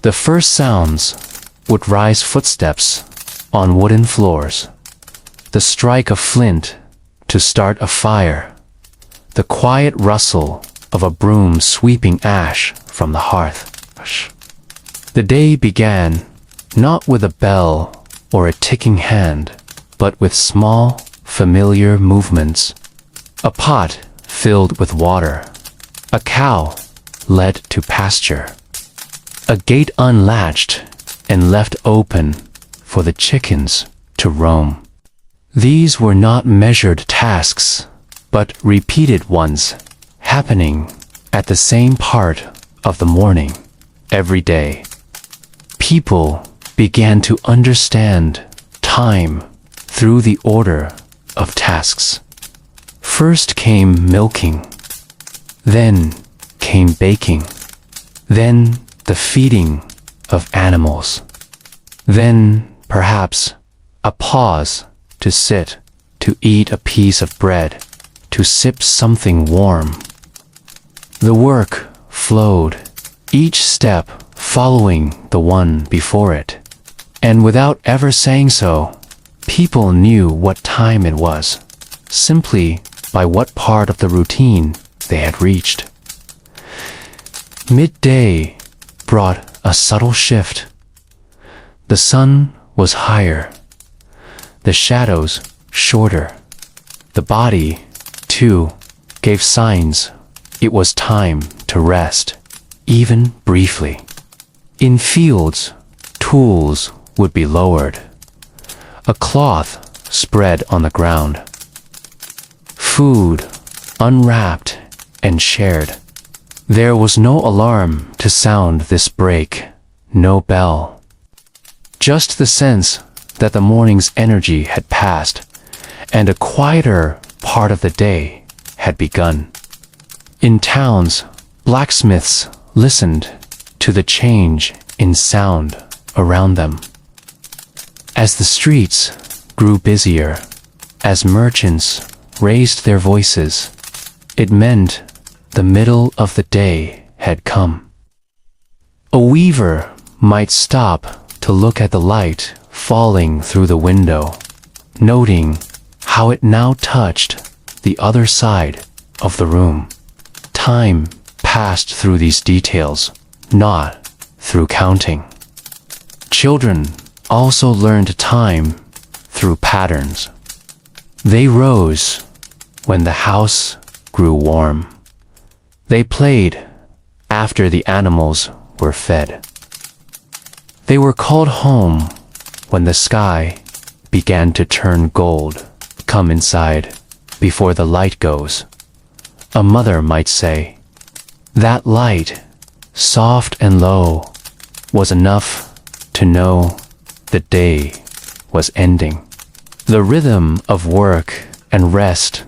the first sounds would rise footsteps on wooden floors, the strike of flint to start a fire, the quiet rustle of a broom sweeping ash from the hearth. The day began not with a bell or a ticking hand, but with small, familiar movements. A pot filled with water, a cow led to pasture, a gate unlatched and left open for the chickens to roam. These were not measured tasks, but repeated ones, happening at the same part of the morning, every day. People began to understand time through the order of tasks. First came milking, then came baking, then the feeding of animals, then perhaps a pause to sit, to eat a piece of bread, to sip something warm. The work flowed, each step following the one before it, and without ever saying so, people knew what time it was, simply by what part of the routine they had reached. Midday brought a subtle shift. The sun was higher, the shadows shorter. The body, too, gave signs it was time to rest, even briefly. In fields, tools would be lowered, a cloth spread on the ground, food unwrapped and shared. There was no alarm to sound this break, no bell. Just the sense that the morning's energy had passed, and a quieter part of the day had begun. In towns, blacksmiths listened to the change in sound around them. As the streets grew busier, as merchants raised their voices, it meant the middle of the day had come. A weaver might stop to look at the light falling through the window, noting how it now touched the other side of the room. Time passed through these details, not through counting. Children also learned time through patterns. They rose when the house grew warm. They played after the animals were fed. They were called home when the sky began to turn gold. Come inside before the light goes. A mother might say, that light, soft and low, was enough to know the day was ending. The rhythm of work and rest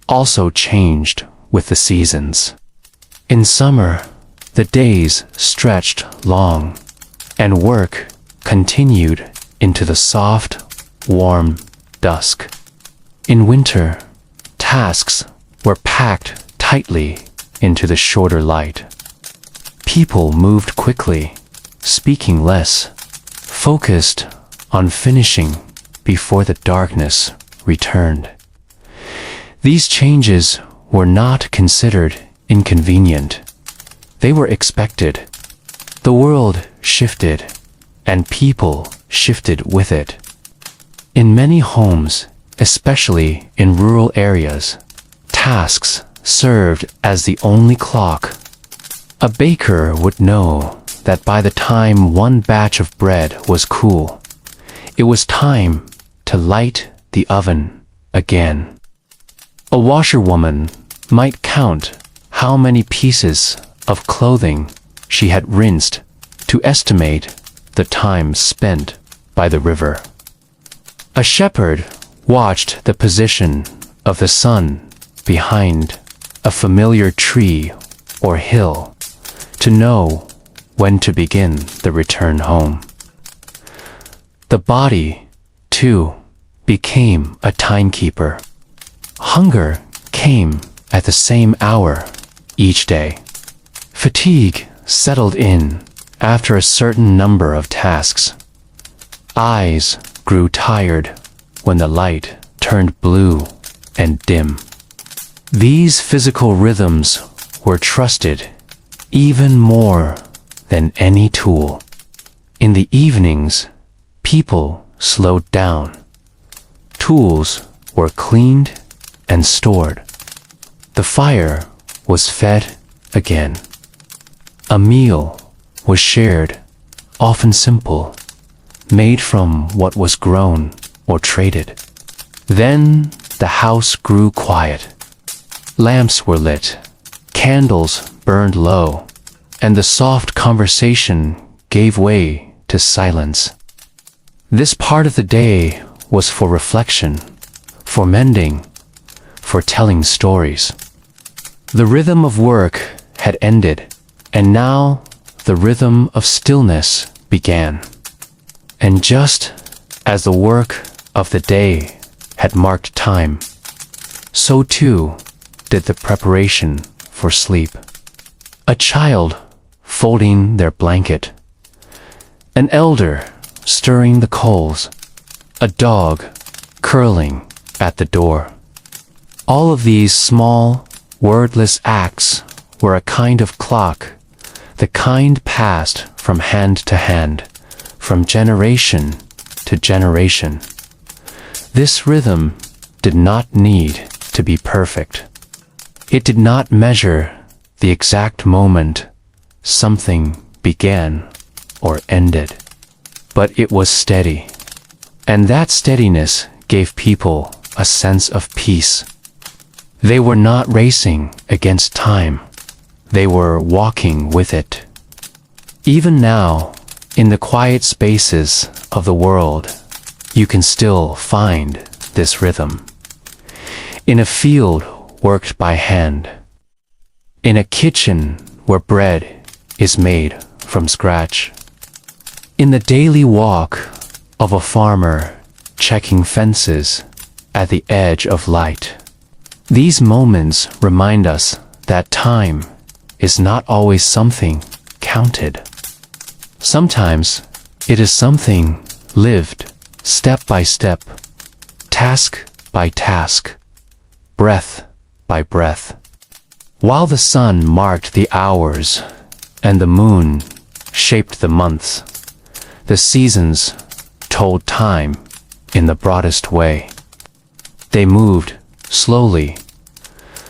also changed with the seasons. In summer, the days stretched long, and work continued into the soft, warm dusk. In winter, tasks were packed tightly into the shorter light. People moved quickly, speaking less, focused on finishing before the darkness returned. These changes were not considered inconvenient. They were expected. The world shifted, and people shifted with it. In many homes, especially in rural areas, tasks served as the only clock. A baker would know that by the time one batch of bread was cool, it was time to light the oven again. A washerwoman might count how many pieces of clothing she had rinsed to estimate the time spent by the river. A shepherd watched the position of the sun behind a familiar tree or hill to know when to begin the return home. The body, too, became a timekeeper. Hunger came at the same hour each day. Fatigue settled in after a certain number of tasks. Eyes grew tired when the light turned blue and dim. These physical rhythms were trusted even more than any tool. In the evenings, people slowed down. Tools were cleaned and stored. The fire was fed again. A meal was shared, often simple, made from what was grown or traded. Then the house grew quiet. Lamps were lit, candles burned low, and the soft conversation gave way to silence. This part of the day was for reflection, for mending, for telling stories. The rhythm of work had ended, and now the rhythm of stillness began. And just as the work of the day had marked time, so too did the preparation for sleep. A child folding their blanket, an elder stirring the coals, a dog curling at the door. All of these small, wordless acts were a kind of clock, the kind passed from hand to hand, from generation to generation. This rhythm did not need to be perfect. It did not measure the exact moment something began or ended, but it was steady. And that steadiness gave people a sense of peace. They were not racing against time. They were walking with it. Even now, in the quiet spaces of the world, you can still find this rhythm. In a field worked by hand, in a kitchen where bread is made from scratch, in the daily walk of a farmer checking fences at the edge of light. These moments remind us that time is not always something counted. Sometimes it is something lived step by step, task by task, breath by breath. While the sun marked the hours and the moon shaped the months, the seasons told time in the broadest way. They moved slowly,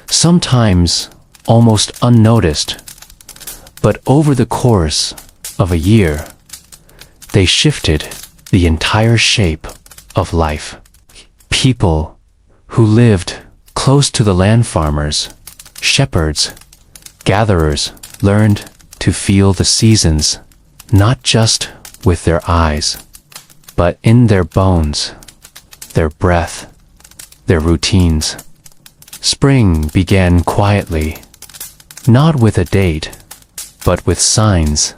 sometimes almost unnoticed, but over the course of a year, they shifted the entire shape of life. People who lived close to the land farmers, shepherds, gatherers learned to feel the seasons not just with their eyes, but in their bones, their breath, their routines. Spring began quietly, not with a date, but with signs.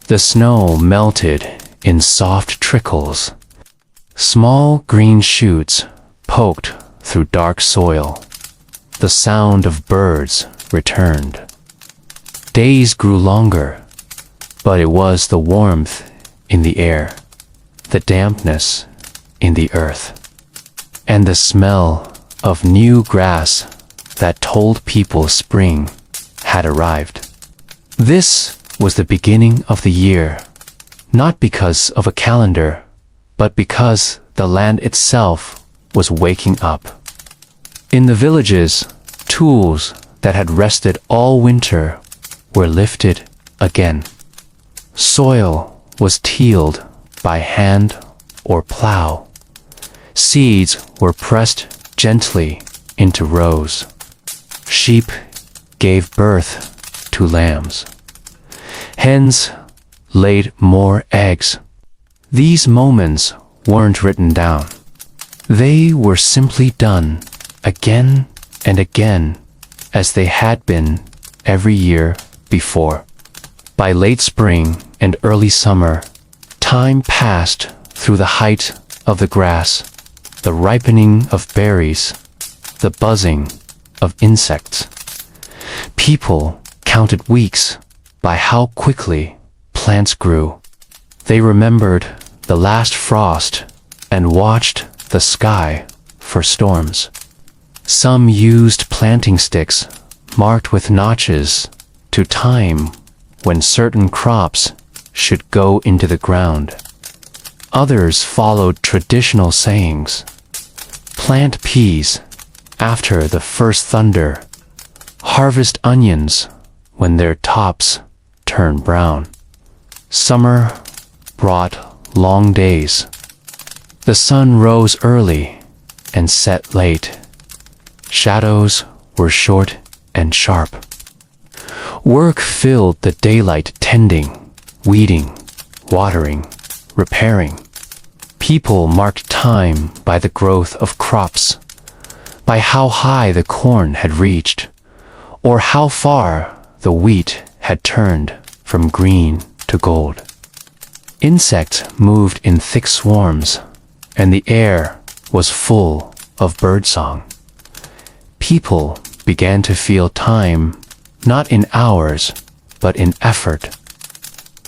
The snow melted in soft trickles. Small green shoots poked through dark soil. The sound of birds returned. Days grew longer, but it was the warmth in the air, the dampness in the earth, and the smell of new grass that told people spring had arrived. This was the beginning of the year, not because of a calendar, but because the land itself was waking up. In the villages, tools that had rested all winter were lifted again. Soil was tilled by hand or plow. Seeds were pressed gently into rows. Sheep gave birth to lambs. Hens laid more eggs. These moments weren't written down. They were simply done again and again, as they had been every year before. By late spring and early summer, time passed through the height of the grass, the ripening of berries, the buzzing of insects. People counted weeks by how quickly plants grew. They remembered the last frost and watched the sky for storms. Some used planting sticks marked with notches to time when certain crops should go into the ground. Others followed traditional sayings. Plant peas after the first thunder. Harvest onions when their tops turn brown. Summer brought long days. The sun rose early and set late. Shadows were short and sharp. Work filled the daylight tending, weeding, watering, repairing. People marked time by the growth of crops, by how high the corn had reached, or how far the wheat had turned from green to gold. Insects moved in thick swarms, and the air was full of birdsong. People began to feel time not in hours, but in effort.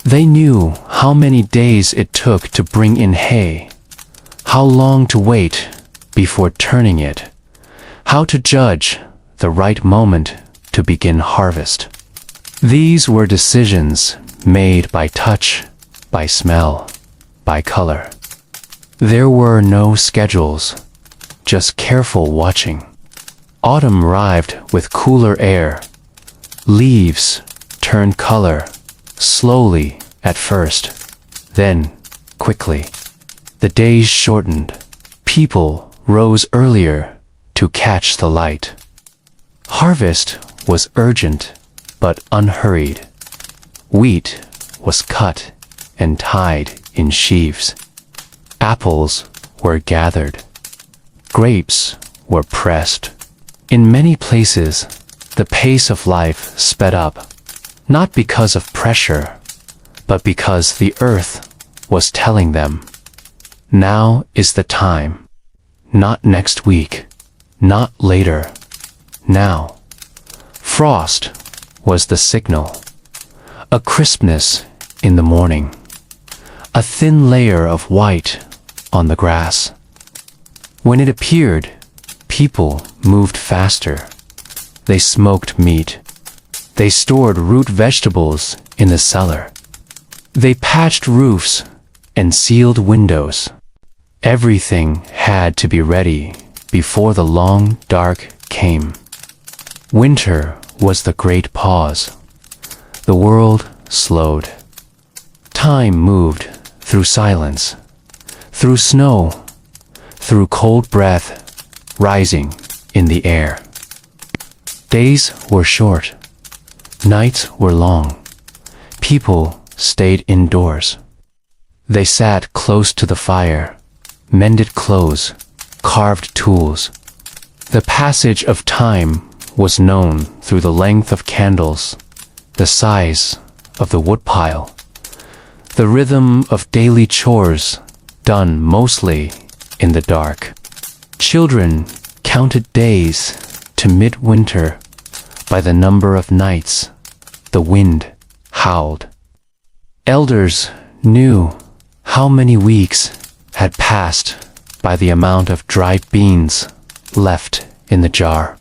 They knew how many days it took to bring in hay, how long to wait before turning it, how to judge the right moment to begin harvest. These were decisions made by touch, by smell, by color. There were no schedules, just careful watching. Autumn arrived with cooler air. Leaves turned color, slowly at first, then quickly. The days shortened. People rose earlier to catch the light. Harvest was urgent but unhurried. Wheat was cut and tied in sheaves. Apples were gathered. Grapes were pressed. In many places, the pace of life sped up, not because of pressure, but because the earth was telling them, now is the time, not next week, not later, now. Frost was the signal, a crispness in the morning, a thin layer of white on the grass. When it appeared, people moved faster. They smoked meat. They stored root vegetables in the cellar. They patched roofs and sealed windows. Everything had to be ready before the long dark came. Winter was the great pause. The world slowed. Time moved through silence, through snow, through cold breath rising in the air. Days were short. Nights were long. People stayed indoors. They sat close to the fire, mended clothes, carved tools. The passage of time was known through the length of candles, the size of the woodpile, the rhythm of daily chores done mostly in the dark. Children counted days to midwinter by the number of nights the wind howled. Elders knew how many weeks had passed by the amount of dried beans left in the jar.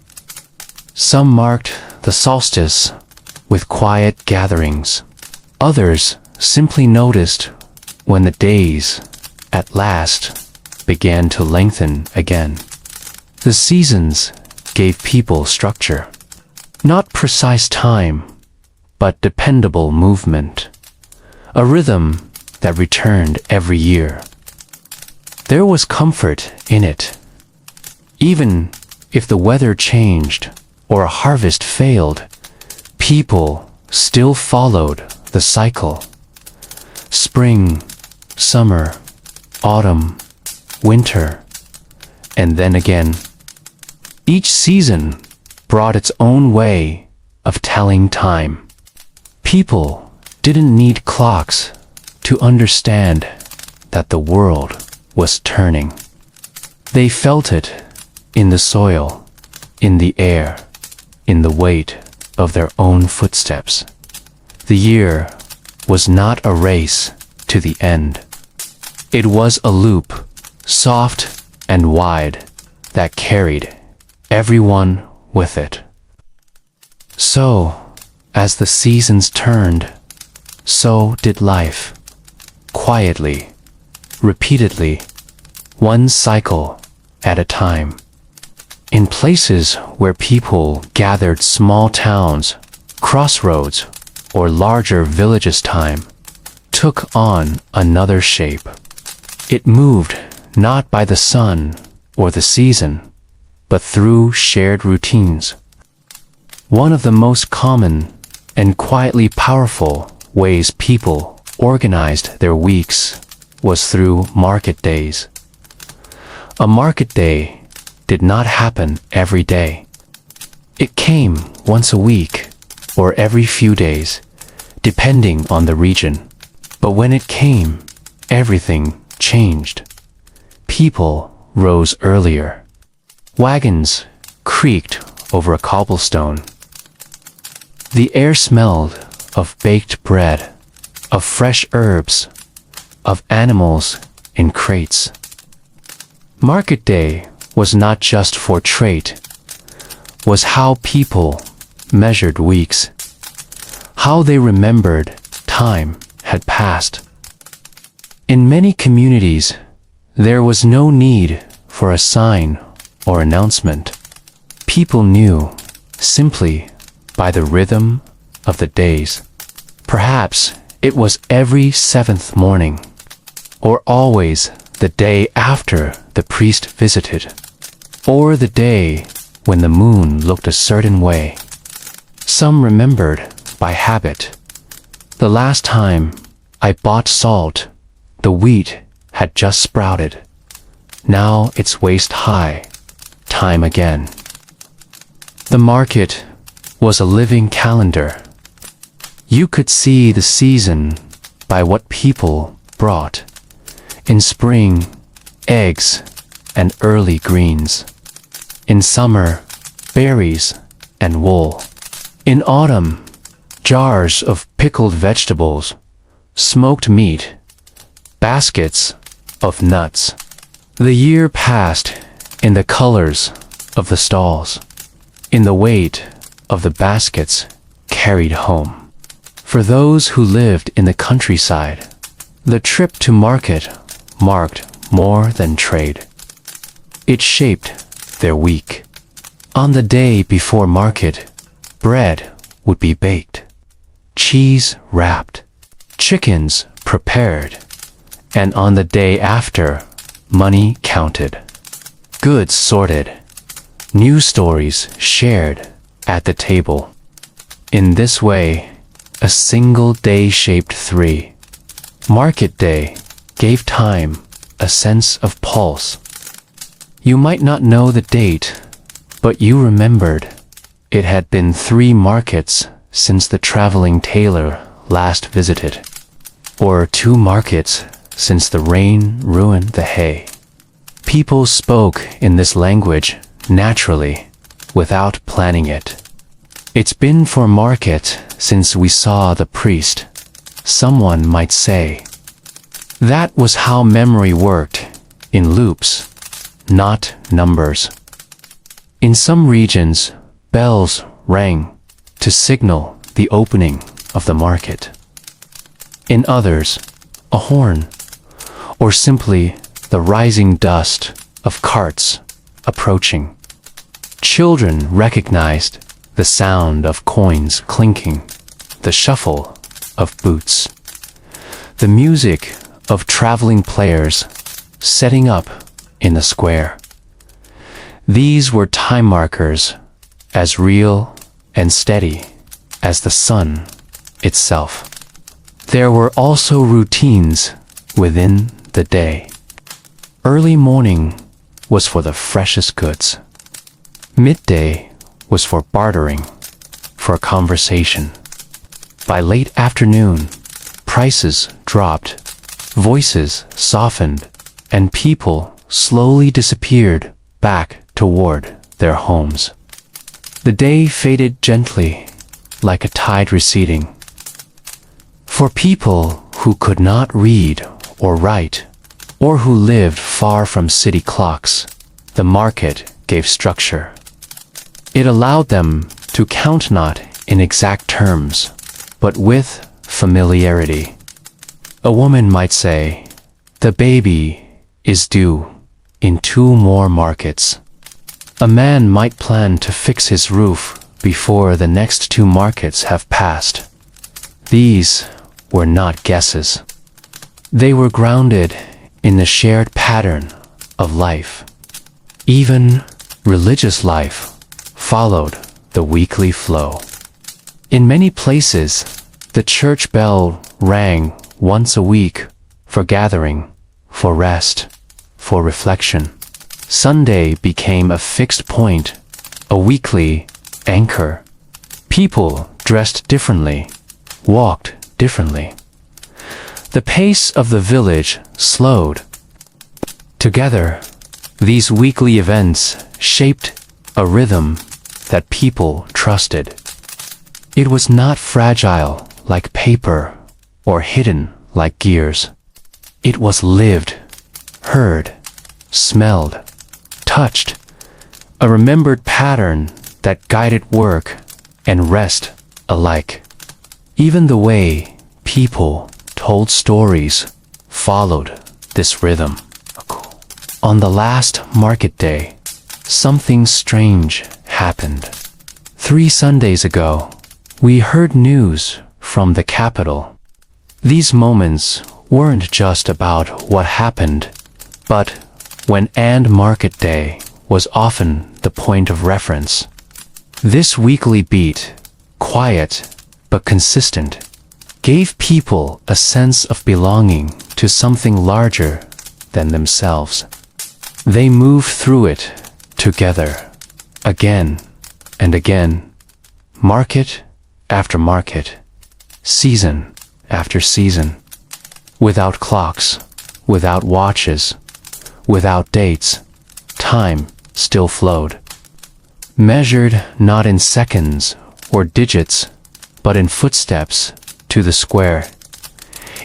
Some marked the solstice with quiet gatherings. Others simply noticed when the days, at last, began to lengthen again. The seasons gave people structure. Not precise time, but dependable movement. A rhythm that returned every year. There was comfort in it. Even if the weather changed or a harvest failed, people still followed the cycle. Spring, summer, autumn, winter, and then again. Each season brought its own way of telling time. People didn't need clocks to understand that the world was turning. They felt it in the soil, in the air, in the weight of their own footsteps. The year was not a race to the end. It was a loop, soft and wide, that carried everyone with it. So, as the seasons turned, so did life. Quietly, repeatedly, one cycle at a time. In places where people gathered, small towns, crossroads, or larger villages, time took on another shape. It moved not by the sun or the season, but through shared routines. One of the most common and quietly powerful ways people organized their weeks was through market days. A market day did not happen every day. It came once a week or every few days, depending on the region. But when it came, everything changed. People rose earlier. Wagons creaked over a cobblestone. The air smelled of baked bread, of fresh herbs, of animals in crates. Market day was not just for trade, was how people measured weeks, how they remembered time had passed. In many communities, there was no need for a sign or announcement. People knew simply by the rhythm of the days. Perhaps it was every seventh morning, or always the day after the priest visited, or the day when the moon looked a certain way. Some remembered by habit. The last time I bought salt, the wheat had just sprouted. Now it's waist high. Time again. The market was a living calendar. You could see the season by what people brought. In spring, eggs and early greens. In summer, berries and wool. In autumn, jars of pickled vegetables, smoked meat, baskets of nuts. The year passed in the colors of the stalls, in the weight of the baskets carried home. For those who lived in the countryside, the trip to market marked more than trade. It shaped their week. On the day before market, bread would be baked, cheese wrapped, chickens prepared, and on the day after, money counted, goods sorted, news stories shared at the table. In this way, a single day shaped 3. Market day gave time a sense of pulse. You might not know the date, but you remembered it had been 3 markets since the traveling tailor last visited, or 2 markets since the rain ruined the hay. People spoke in this language naturally, without planning it. It's been 4 market since we saw the priest, someone might say. That was how memory worked, in loops, not numbers. In some regions, bells rang to signal the opening of the market. In others, a horn, or simply the rising dust of carts approaching. Children recognized the sound of coins clinking, the shuffle of boots, the music of traveling players setting up in the square. These were time markers as real and steady as the sun itself. There were also routines within the day. Early morning was for the freshest goods. Midday was for bartering, for conversation. By late afternoon, prices dropped, voices softened, and people slowly disappeared back toward their homes. The day faded gently, like a tide receding. For people who could not read or write, or who lived far from city clocks, the market gave structure. It allowed them to count not in exact terms, but with familiarity. A woman might say, "The baby is due in 2 more markets." A man might plan to fix his roof before the next 2 markets have passed. These were not guesses. They were grounded in the shared pattern of life. Even religious life followed the weekly flow. In many places, the church bell rang once a week for gathering, for rest, for reflection. Sunday became a fixed point, a weekly anchor. People dressed differently, walked differently. The pace of the village slowed. Together, these weekly events shaped a rhythm that people trusted. It was not fragile like paper or hidden like gears. It was lived, heard, smelled, touched, a remembered pattern that guided work and rest alike. Even the way people told stories followed this rhythm. On the last market day, something strange happened. 3 Sundays ago, we heard news from the capital. These moments weren't just about what happened, but when and market day was often the point of reference. This weekly beat, quiet but consistent, gave people a sense of belonging to something larger than themselves. They moved through it together, again and again, market after market, season after season, without clocks, without watches, without dates. Time still flowed, measured not in seconds or digits, but in footsteps to the square.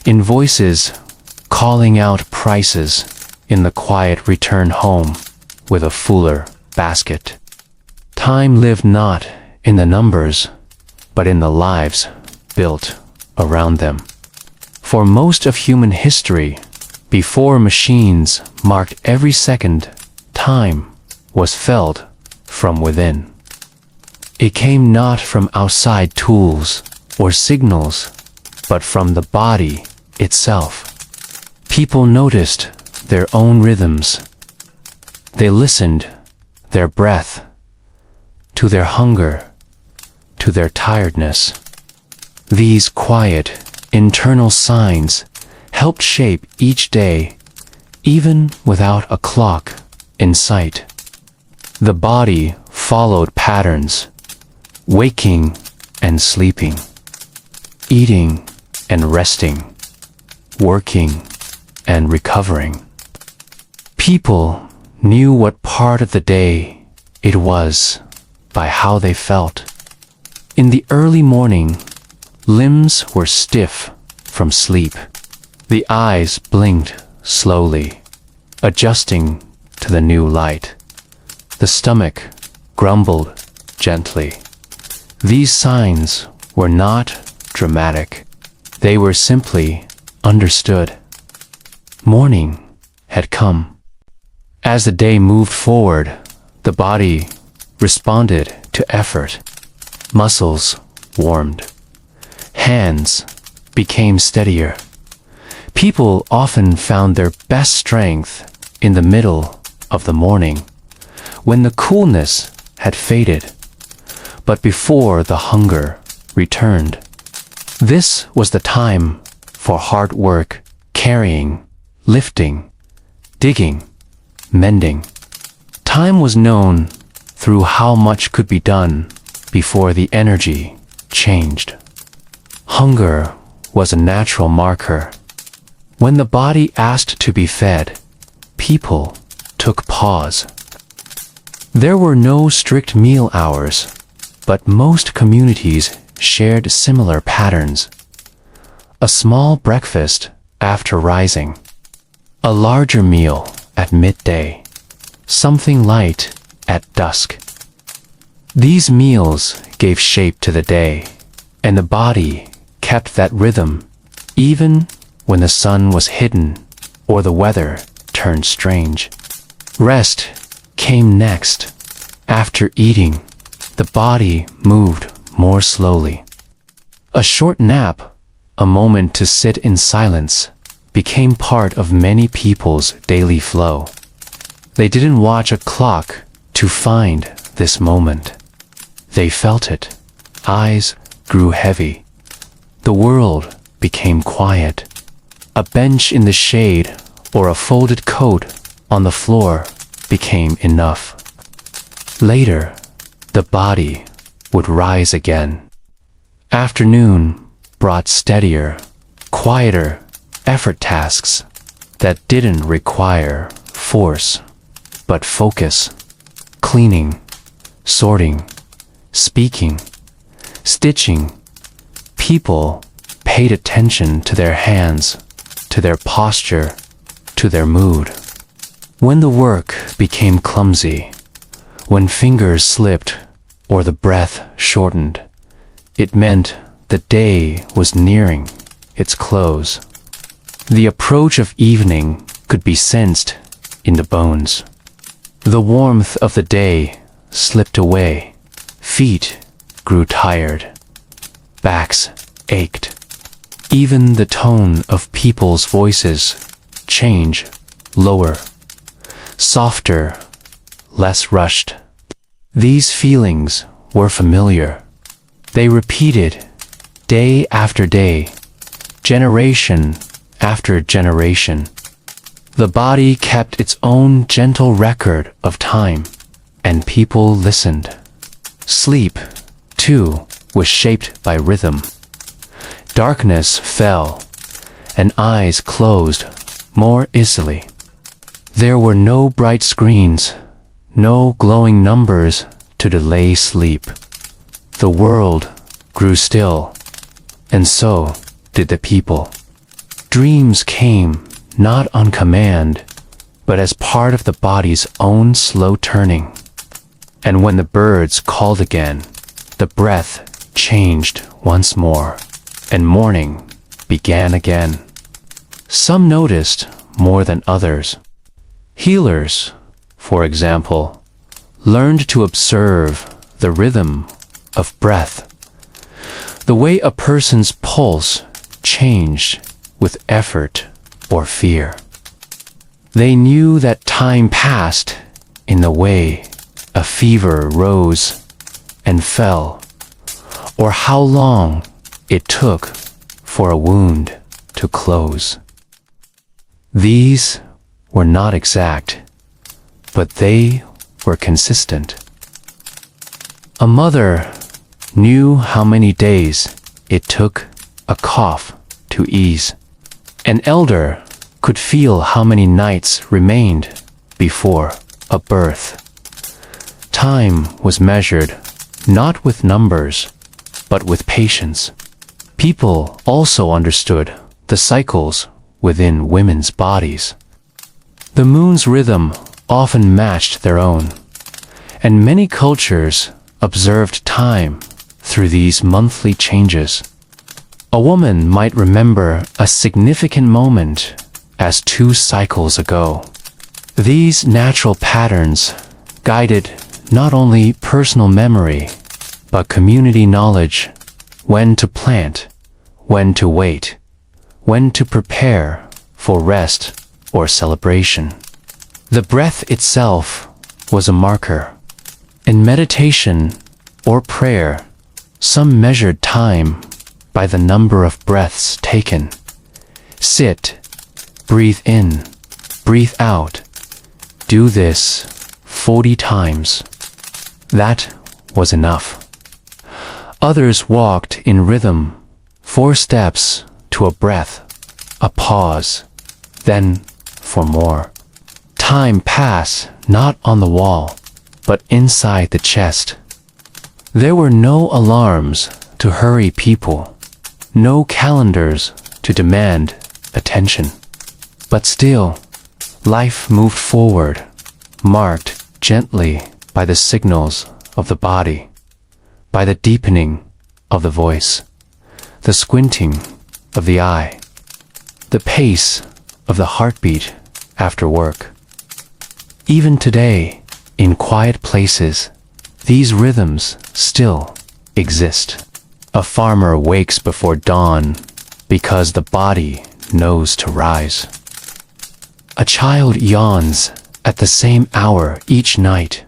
in voices calling out prices in the quiet return home with a fuller basket. Time lived not in the numbers, but in the lives built around them. For most of human history, before machines marked every second, time was felt from within. It came not from outside tools or signals, but from the body itself. People noticed their own rhythms. They listened their breath, to their hunger, to their tiredness. These quiet, internal signs helped shape each day, even without a clock in sight. The body followed patterns, waking and sleeping, eating and resting, working and recovering. People knew what part of the day it was by how they felt. In the early morning, limbs were stiff from sleep. The eyes blinked slowly, adjusting to the new light. The stomach grumbled gently. These signs were not dramatic. They were simply understood. Morning had come. As the day moved forward, the body responded to effort. Muscles warmed. Hands became steadier. People often found their best strength in the middle of the morning, when the coolness had faded, but before the hunger returned. This was the time for hard work, carrying, lifting, digging, mending. Time was known through how much could be done before the energy changed. Hunger was a natural marker. When the body asked to be fed, people took pause. There were no strict meal hours, but most communities shared similar patterns. A small breakfast after rising, a larger meal at midday, something light at dusk. These meals gave shape to the day, and the body kept that rhythm even when the sun was hidden or the weather turned strange. Rest came next. After eating, the body moved more slowly. A short nap, a moment to sit in silence, became part of many people's daily flow. They didn't watch a clock to find this moment. They felt it. Eyes grew heavy. The world became quiet. A bench in the shade or a folded coat on the floor became enough. Later, the body would rise again. Afternoon brought steadier, quieter effort tasks that didn't require force, but focus. Cleaning, sorting, speaking, stitching. People paid attention to their hands, to their posture, to their mood. When the work became clumsy, when fingers slipped or the breath shortened, it meant the day was nearing its close. The approach of evening could be sensed in the bones. The warmth of the day slipped away. Feet grew tired. Backs ached. Even the tone of people's voices changed, lower, softer, less rushed. These feelings were familiar. They repeated day after day, generation after generation. The body kept its own gentle record of time, and people listened. Sleep, too, was shaped by rhythm. Darkness fell, and eyes closed more easily. There were no bright screens, no glowing numbers to delay sleep. The world grew still, and so did the people. Dreams came not on command, but as part of the body's own slow turning. And when the birds called again, the breath changed once more, and morning began again. Some noticed more than others. Healers, for example, learned to observe the rhythm of breath, the way a person's pulse changed with effort or fear. They knew that time passed in the way a fever rose and fell, or how long it took for a wound to close. These were not exact, but they were consistent. A mother knew how many days it took a cough to ease. An elder could feel how many nights remained before a birth. Time was measured not with numbers, but with patience. People also understood the cycles within women's bodies. The moon's rhythm often matched their own, and many cultures observed time through these monthly changes. A woman might remember a significant moment as 2 cycles ago. These natural patterns guided not only personal memory, but community knowledge: when to plant, when to wait, when to prepare for rest or celebration. The breath itself was a marker. In meditation or prayer, some measured time by the number of breaths taken. Sit, breathe in, breathe out. Do this 40 times. That was enough. Others walked in rhythm, 4 steps to a breath, a pause, then for more. Time passed not on the wall, but inside the chest. There were no alarms to hurry people, no calendars to demand attention. But still, life moved forward, marked gently by the signals of the body, by the deepening of the voice, the squinting of the eye, the pace of the heartbeat after work. Even today, in quiet places, these rhythms still exist. A farmer wakes before dawn because the body knows to rise. A child yawns at the same hour each night.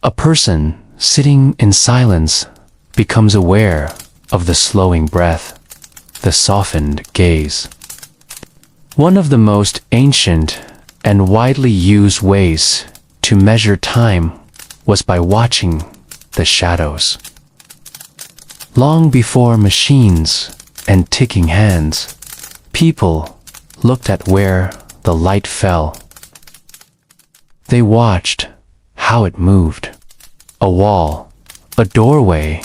A person sitting in silence becomes aware of the slowing breath, the softened gaze. One of the most ancient and widely used ways to measure time was by watching the shadows. Long before machines and ticking hands, people looked at where the light fell. They watched how it moved. A wall, a doorway,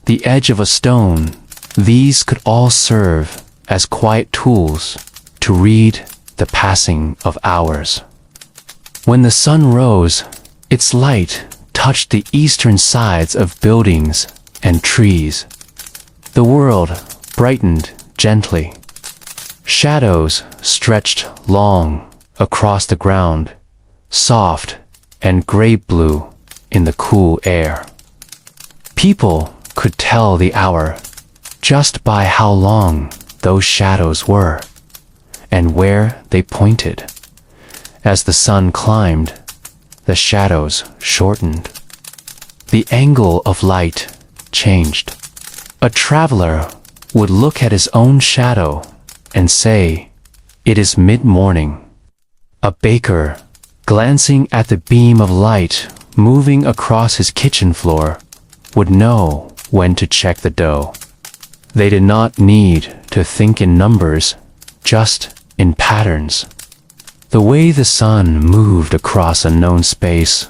the edge of a stone, these could all serve as quiet tools to read the passing of hours. When the sun rose, its light touched the eastern sides of buildings and trees. The world brightened gently. Shadows stretched long across the ground, soft and gray-blue in the cool air. People could tell the hour just by how long those shadows were and where they pointed. As the sun climbed, the shadows shortened. The angle of light changed. A traveler would look at his own shadow and say, "It is mid-morning." A baker, glancing at the beam of light moving across his kitchen floor, would know when to check the dough. They did not need to think in numbers, just in patterns. The way the sun moved across a known space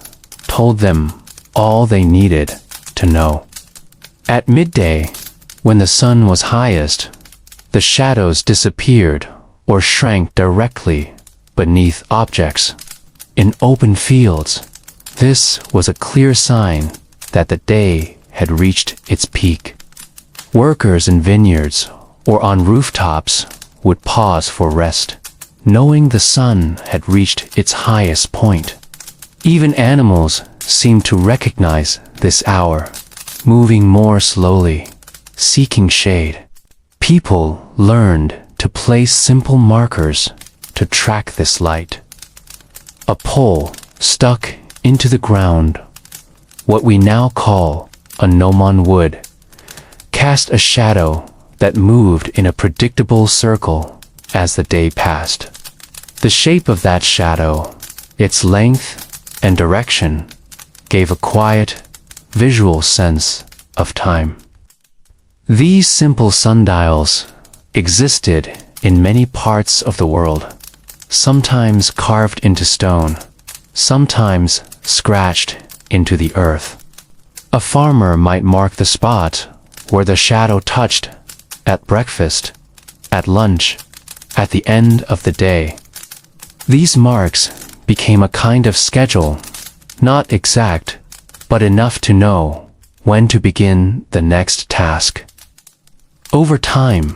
told them all they needed to know. At midday, when the sun was highest, The shadows disappeared or shrank directly beneath objects. In open fields, this was a clear sign that the day had reached its peak. Workers in vineyards or on rooftops would pause for rest, knowing the sun had reached its highest point. Even animals seemed to recognize this hour, moving more slowly, seeking shade. People learned to place simple markers to track this light. A pole stuck into the ground, what we now call a gnomon wood, cast a shadow that moved in a predictable circle as the day passed. The shape of that shadow, its length and direction, gave a quiet, visual sense of time. These simple sundials existed in many parts of the world, sometimes carved into stone, sometimes scratched into the earth. A farmer might mark the spot where the shadow touched at breakfast, at lunch, at the end of the day. These marks became a kind of schedule, not exact, but enough to know when to begin the next task. Over time,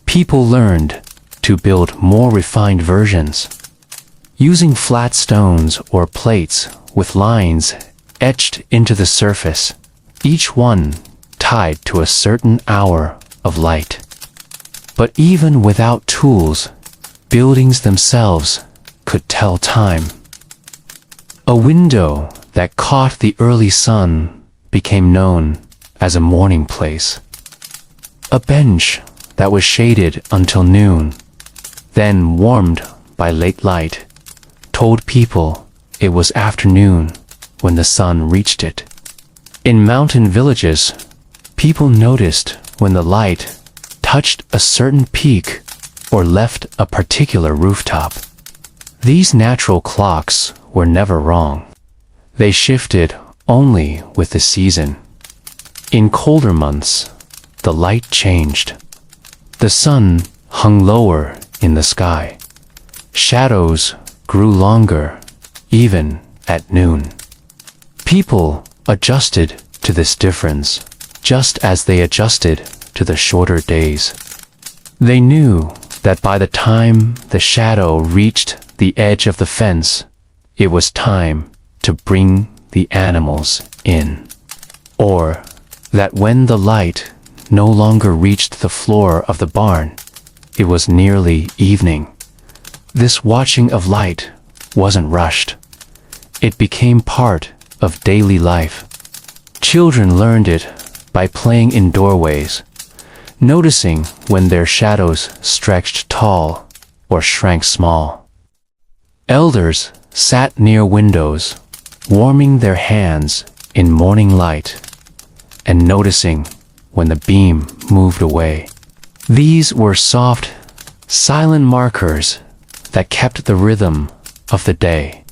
people learned to build more refined versions, using flat stones or plates with lines etched into the surface, each one tied to a certain hour of light. But even without tools, buildings themselves could tell time. A window that caught the early sun became known as a morning place. A bench that was shaded until noon, then warmed by late light, told people it was afternoon when the sun reached it. In mountain villages, people noticed when the light touched a certain peak or left a particular rooftop. These natural clocks were never wrong. They shifted only with the season. In colder months, the light changed. The sun hung lower in the sky. Shadows grew longer, even at noon. People adjusted to this difference, just as they adjusted to the shorter days. They knew that by the time the shadow reached the edge of the fence, it was time to bring the animals in. Or that when the light no longer reached the floor of the barn, it was nearly evening. This watching of light wasn't rushed. It became part of daily life. Children learned it by playing in doorways, noticing when their shadows stretched tall or shrank small. Elders sat near windows, warming their hands in morning light and noticing when the beam moved away. These were soft, silent markers that kept the rhythm of the day.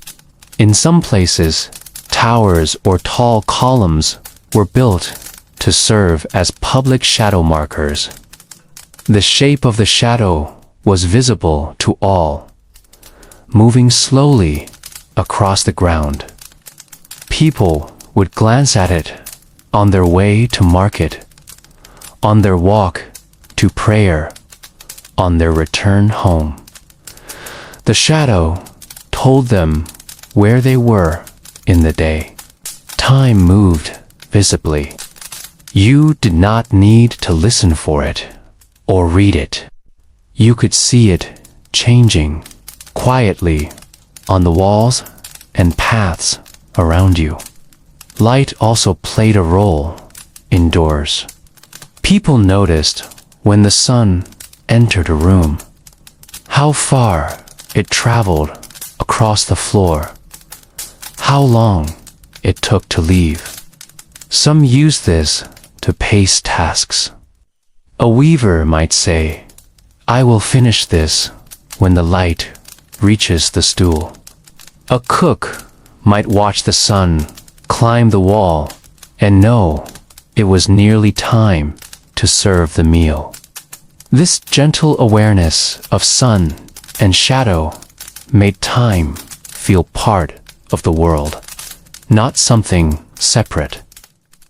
In some places, towers or tall columns were built to serve as public shadow markers. The shape of the shadow was visible to all, moving slowly across the ground. People would glance at it on their way to market, on their walk to prayer, on their return home. The shadow told them where they were in the day. Time moved visibly. You did not need to listen for it or read it. You could see it changing quietly on the walls and paths around you. Light also played a role indoors. People noticed when the sun entered a room, how far it traveled across the floor, how long it took to leave. Some used this to pace tasks. A weaver might say, "I will finish this when the light reaches the stool." A cook might watch the sun climb the wall and know it was nearly time to serve the meal. This gentle awareness of sun and shadow made time feel part of the world, not something separate.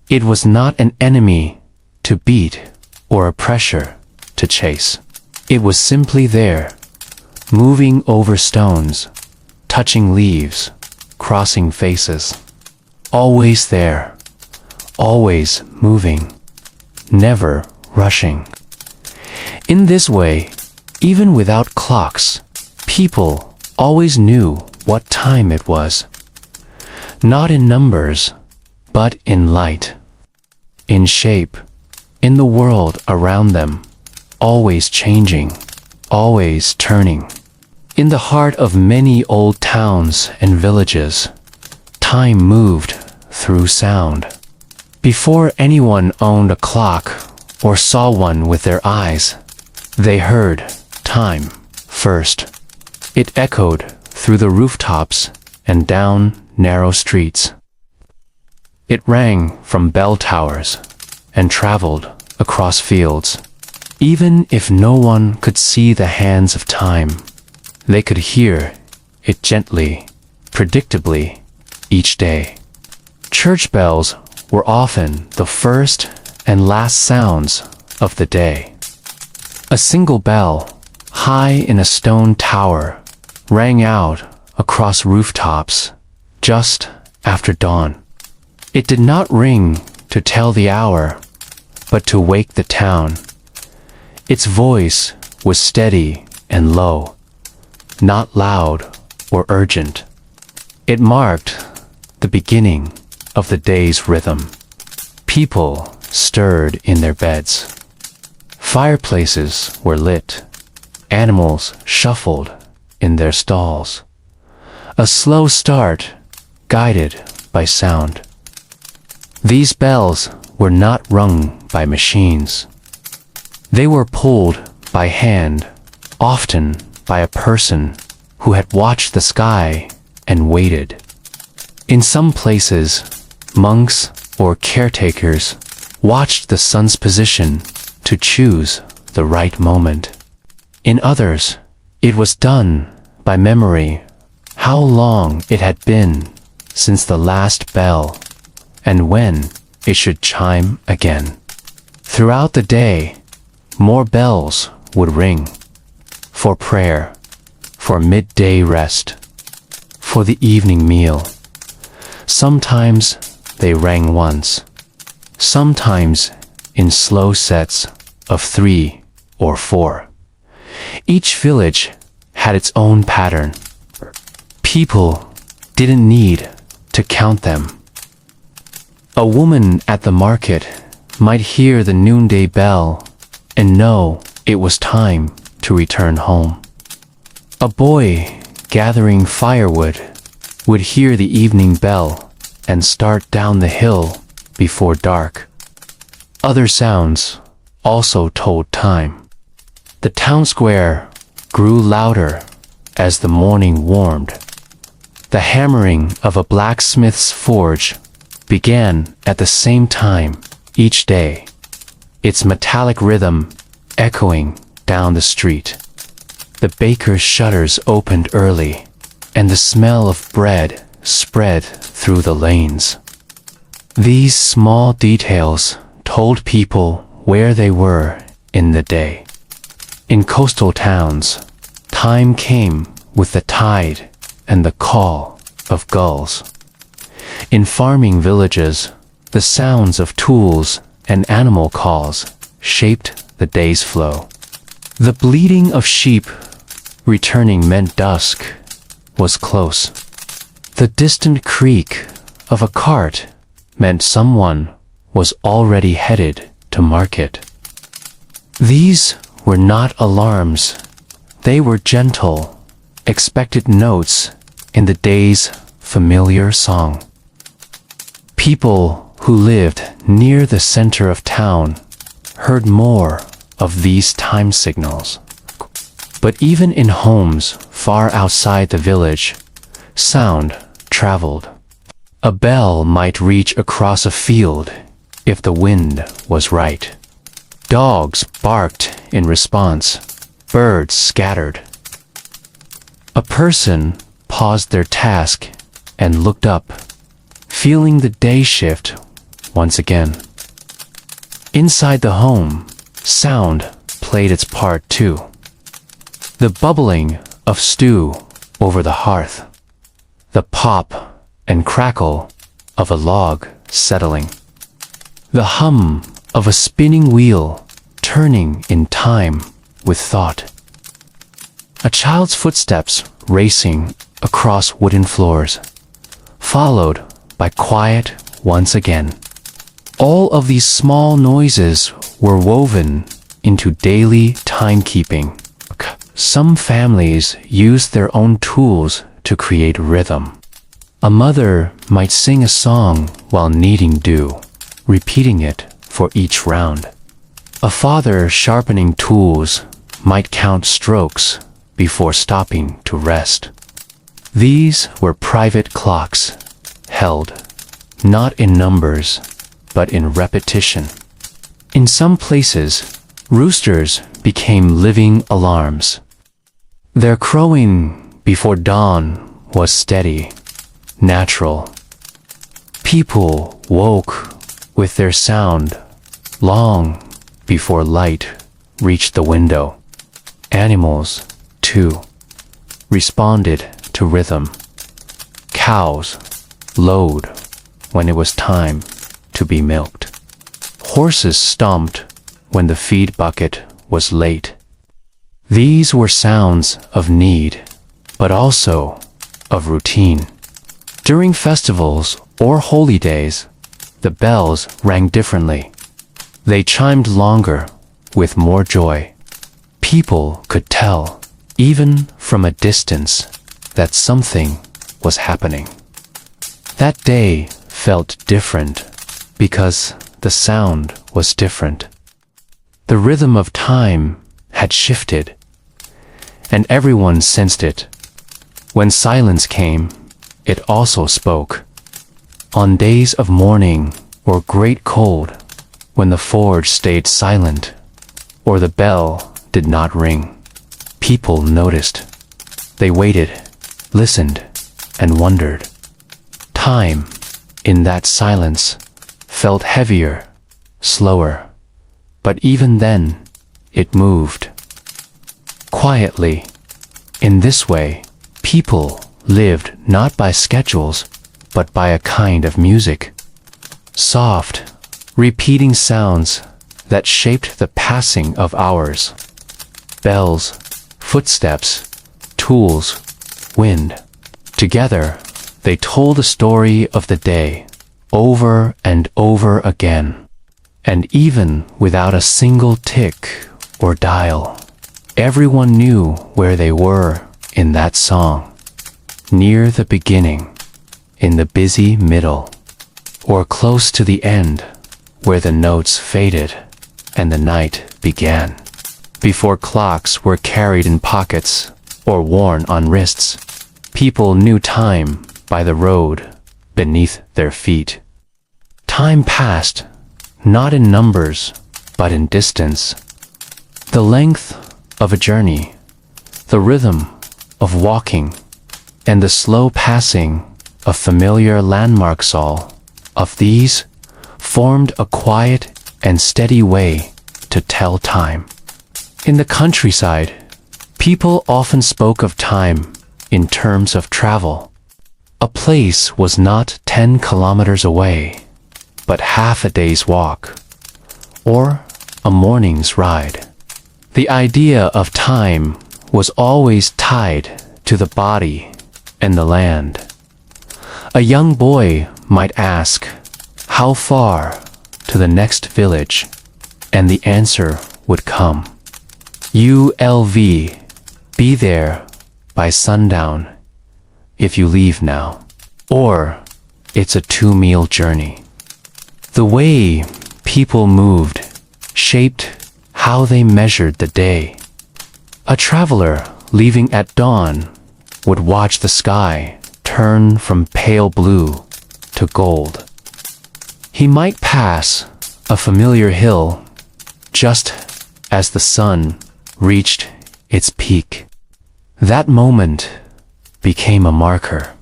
It was not an enemy to beat or a pressure to chase. It was simply there, moving over stones, touching leaves, crossing faces. Always there, always moving, never rushing. In this way, even without clocks, people always knew what time it was. Not in numbers, but in light, in shape, in the world around them, always changing, always turning. In the heart of many old towns and villages, time moved through sound. Before anyone owned a clock or saw one with their eyes, they heard time first. It echoed through the rooftops and down narrow streets. It rang from bell towers and traveled across fields. Even if no one could see the hands of time, they could hear it gently, predictably, each day. Church bells were often the first and last sounds of the day. A single bell, high in a stone tower, rang out across rooftops just after dawn. It did not ring to tell the hour, but to wake the town. Its voice was steady and low, not loud or urgent. It marked the beginning of the day's rhythm. People stirred in their beds. Fireplaces were lit. Animals shuffled in their stalls. A slow start, guided by sound. These bells were not rung by machines. They were pulled by hand, often by a person who had watched the sky and waited. In some places, monks or caretakers watched the sun's position to choose the right moment. In others, it was done by memory, how long it had been since the last bell, and when it should chime again. Throughout the day, more bells would ring, for prayer, for midday rest, for the evening meal. Sometimes they rang once, sometimes in slow sets of 3 or 4. Each village had its own pattern. People didn't need to count them. A woman at the market might hear the noonday bell and know it was time to return home. A boy gathering firewood would hear the evening bell and start down the hill before dark. Other sounds also told time. The town square grew louder as the morning warmed. The hammering of a blacksmith's forge began at the same time each day, its metallic rhythm echoing down the street. The baker's shutters opened early, and the smell of bread spread through the lanes. These small details told people where they were in the day. In coastal towns, time came with the tide and the call of gulls. In farming villages, the sounds of tools and animal calls shaped the day's flow. The bleating of sheep returning meant dusk was close. The distant creak of a cart meant someone was already headed to market. These were not alarms. They were gentle, expected notes in the day's familiar song. People who lived near the center of town heard more of these time signals. But even in homes far outside the village, sound traveled. A bell might reach across a field if the wind was right. Dogs barked in response. Birds scattered. A person paused their task and looked up, feeling the day shift once again. Inside the home, sound played its part too. The bubbling of stew over the hearth, the pop and crackle of a log settling, the hum of a spinning wheel turning in time with thought. A child's footsteps racing across wooden floors, followed by quiet once again. All of these small noises were woven into daily timekeeping. Some families used their own tools to create rhythm. A mother might sing a song while kneading dough, repeating it for each round. A father sharpening tools might count strokes before stopping to rest. These were private clocks, held not in numbers, but in repetition. In some places, roosters became living alarms. Their crowing before dawn was steady, natural. People woke with their sound long before light reached the window. Animals, too, responded to rhythm. Cows lowed when it was time to be milked. Horses stomped when the feed bucket was late. These were sounds of need, but also of routine. During festivals or holy days, the bells rang differently. They chimed longer, with more joy. People could tell, even from a distance, that something was happening. That day felt different because the sound was different. The rhythm of time had shifted, and everyone sensed it. When silence came, it also spoke. On days of mourning or great cold, when the forge stayed silent or the bell did not ring, people noticed. They waited, listened, and wondered. Time, in that silence, felt heavier, slower, but even then, it moved. Quietly, in this way, people lived not by schedules, but by a kind of music. Soft, repeating sounds that shaped the passing of hours. Bells, footsteps, tools, wind. Together, they told the story of the day, over and over again. And even without a single tick or dial, everyone knew where they were in that song. Near the beginning, in the busy middle, or close to the end, where the notes faded and the night began. Before clocks were carried in pockets or worn on wrists, people knew time by the road beneath their feet. Time passed, not in numbers, but in distance. The length of a journey, the rhythm of walking, and the slow passing of familiar landmarks, all of these formed a quiet and steady way to tell time. In the countryside, people often spoke of time in terms of travel. A place was not 10 kilometers away, but half a day's walk, or a morning's ride. The idea of time was always tied to the body and the land. A young boy might ask, "How far to the next village?" And the answer would come, "ULV, be there by sundown if you leave now." Or, "It's a 2-meal journey." The way people moved shaped how they measured the day. A traveler leaving at dawn would watch the sky turn from pale blue to gold. He might pass a familiar hill just as the sun reached its peak. That moment became a marker.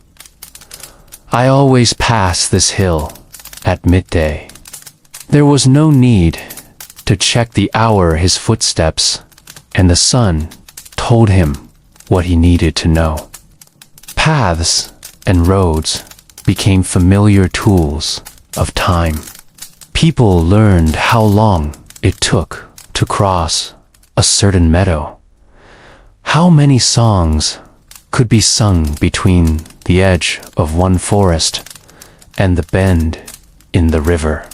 I always pass this hill at midday. There was no need to check the hour. His footsteps and the sun told him what he needed to know. Paths and roads became familiar tools of time. People learned how long it took to cross a certain meadow. How many songs could be sung between the edge of one forest and the bend in the river.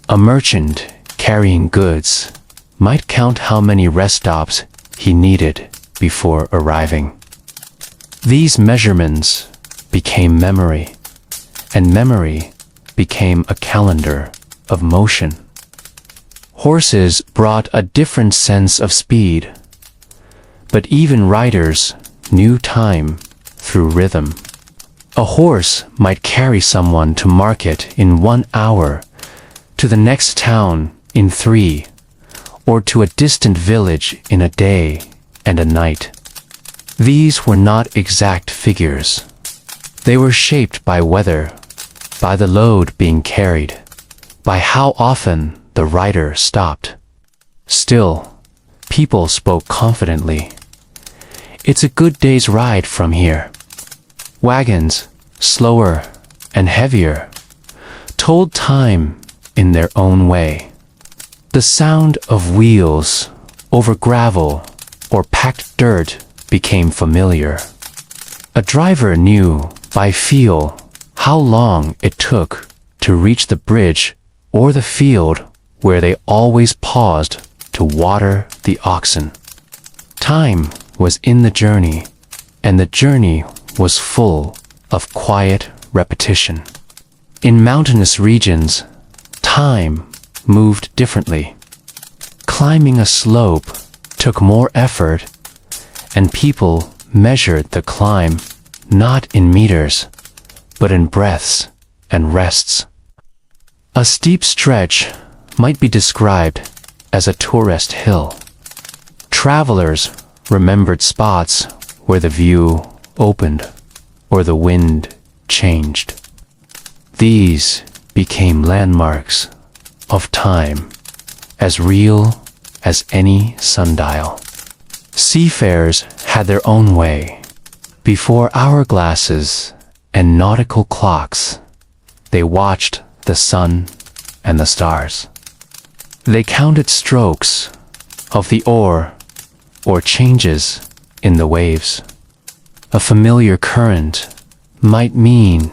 A merchant carrying goods might count how many rest stops he needed before arriving. These measurements became memory, and memory became a calendar of motion. Horses brought a different sense of speed, but even riders knew time through rhythm. A horse might carry someone to market in 1 hour, to the next town in 3, or to a distant village in a day and a night. These were not exact figures. They were shaped by weather, by the load being carried, by how often the rider stopped. Still, people spoke confidently. It's a good day's ride from here. Wagons, slower and heavier, told time in their own way. The sound of wheels over gravel or packed dirt became familiar. A driver knew by feel how long it took to reach the bridge or the field where they always paused to water the oxen. Time was in the journey, and the journey was full of quiet repetition. In mountainous regions, time moved differently. Climbing a slope took more effort, and people measured the climb not in meters, but in breaths and rests. A steep stretch might be described as a tourist hill. Travelers remembered spots where the view opened or the wind changed. These became landmarks of time, as real as any sundial. Seafarers had their own way. Before hourglasses and nautical clocks, they watched the sun and the stars. They counted strokes of the oar or changes in the waves. A familiar current might mean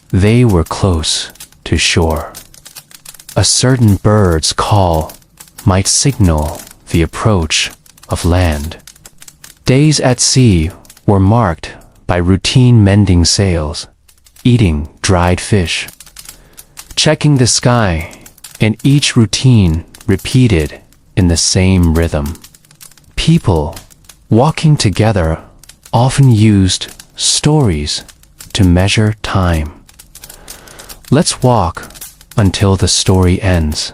they were close to shore. A certain bird's call might signal the approach of land. Days at sea were marked by routine mending sails, eating dried fish, checking the sky, and each routine repeated in the same rhythm. People walking together often used stories to measure time. Let's walk until the story ends,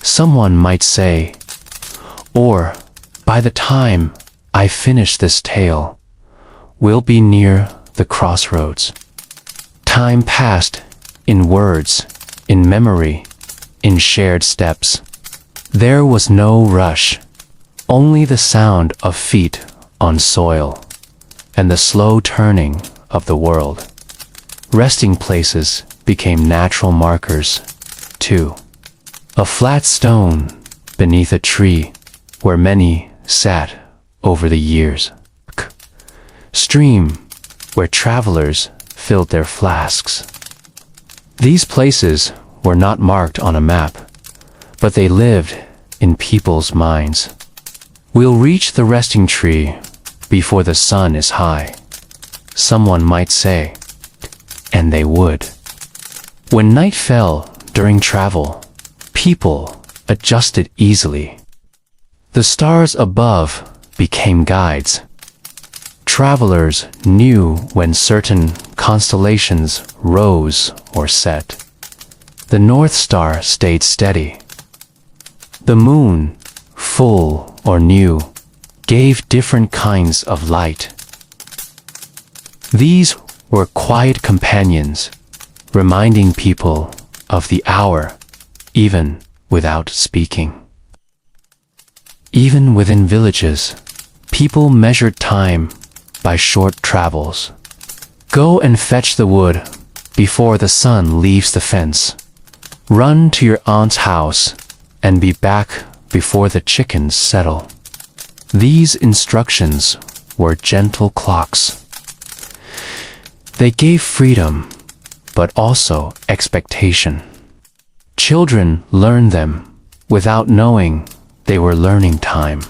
someone might say, or by the time I finish this tale, we'll be near the crossroads. Time passed in words, in memory, in shared steps. There was no rush, only the sound of feet on soil and the slow turning of the world. Resting places became natural markers, too. A flat stone beneath a tree where many sat over the years. Stream where travelers filled their flasks. These places were not marked on a map, but they lived in people's minds. We'll reach the resting tree before the sun is high, someone might say, and they would. When night fell during travel, people adjusted easily. The stars above became guides. Travelers knew when certain constellations rose or set. The North Star stayed steady. The moon, full or new, gave different kinds of light. These were quiet companions, reminding people of the hour, even without speaking. Even within villages, people measured time by short travels. Go and fetch the wood before the sun leaves the fence. Run to your aunt's house and be back before the chickens settle. These instructions were gentle clocks. They gave freedom, but also expectation. Children learned them without knowing they were learning time.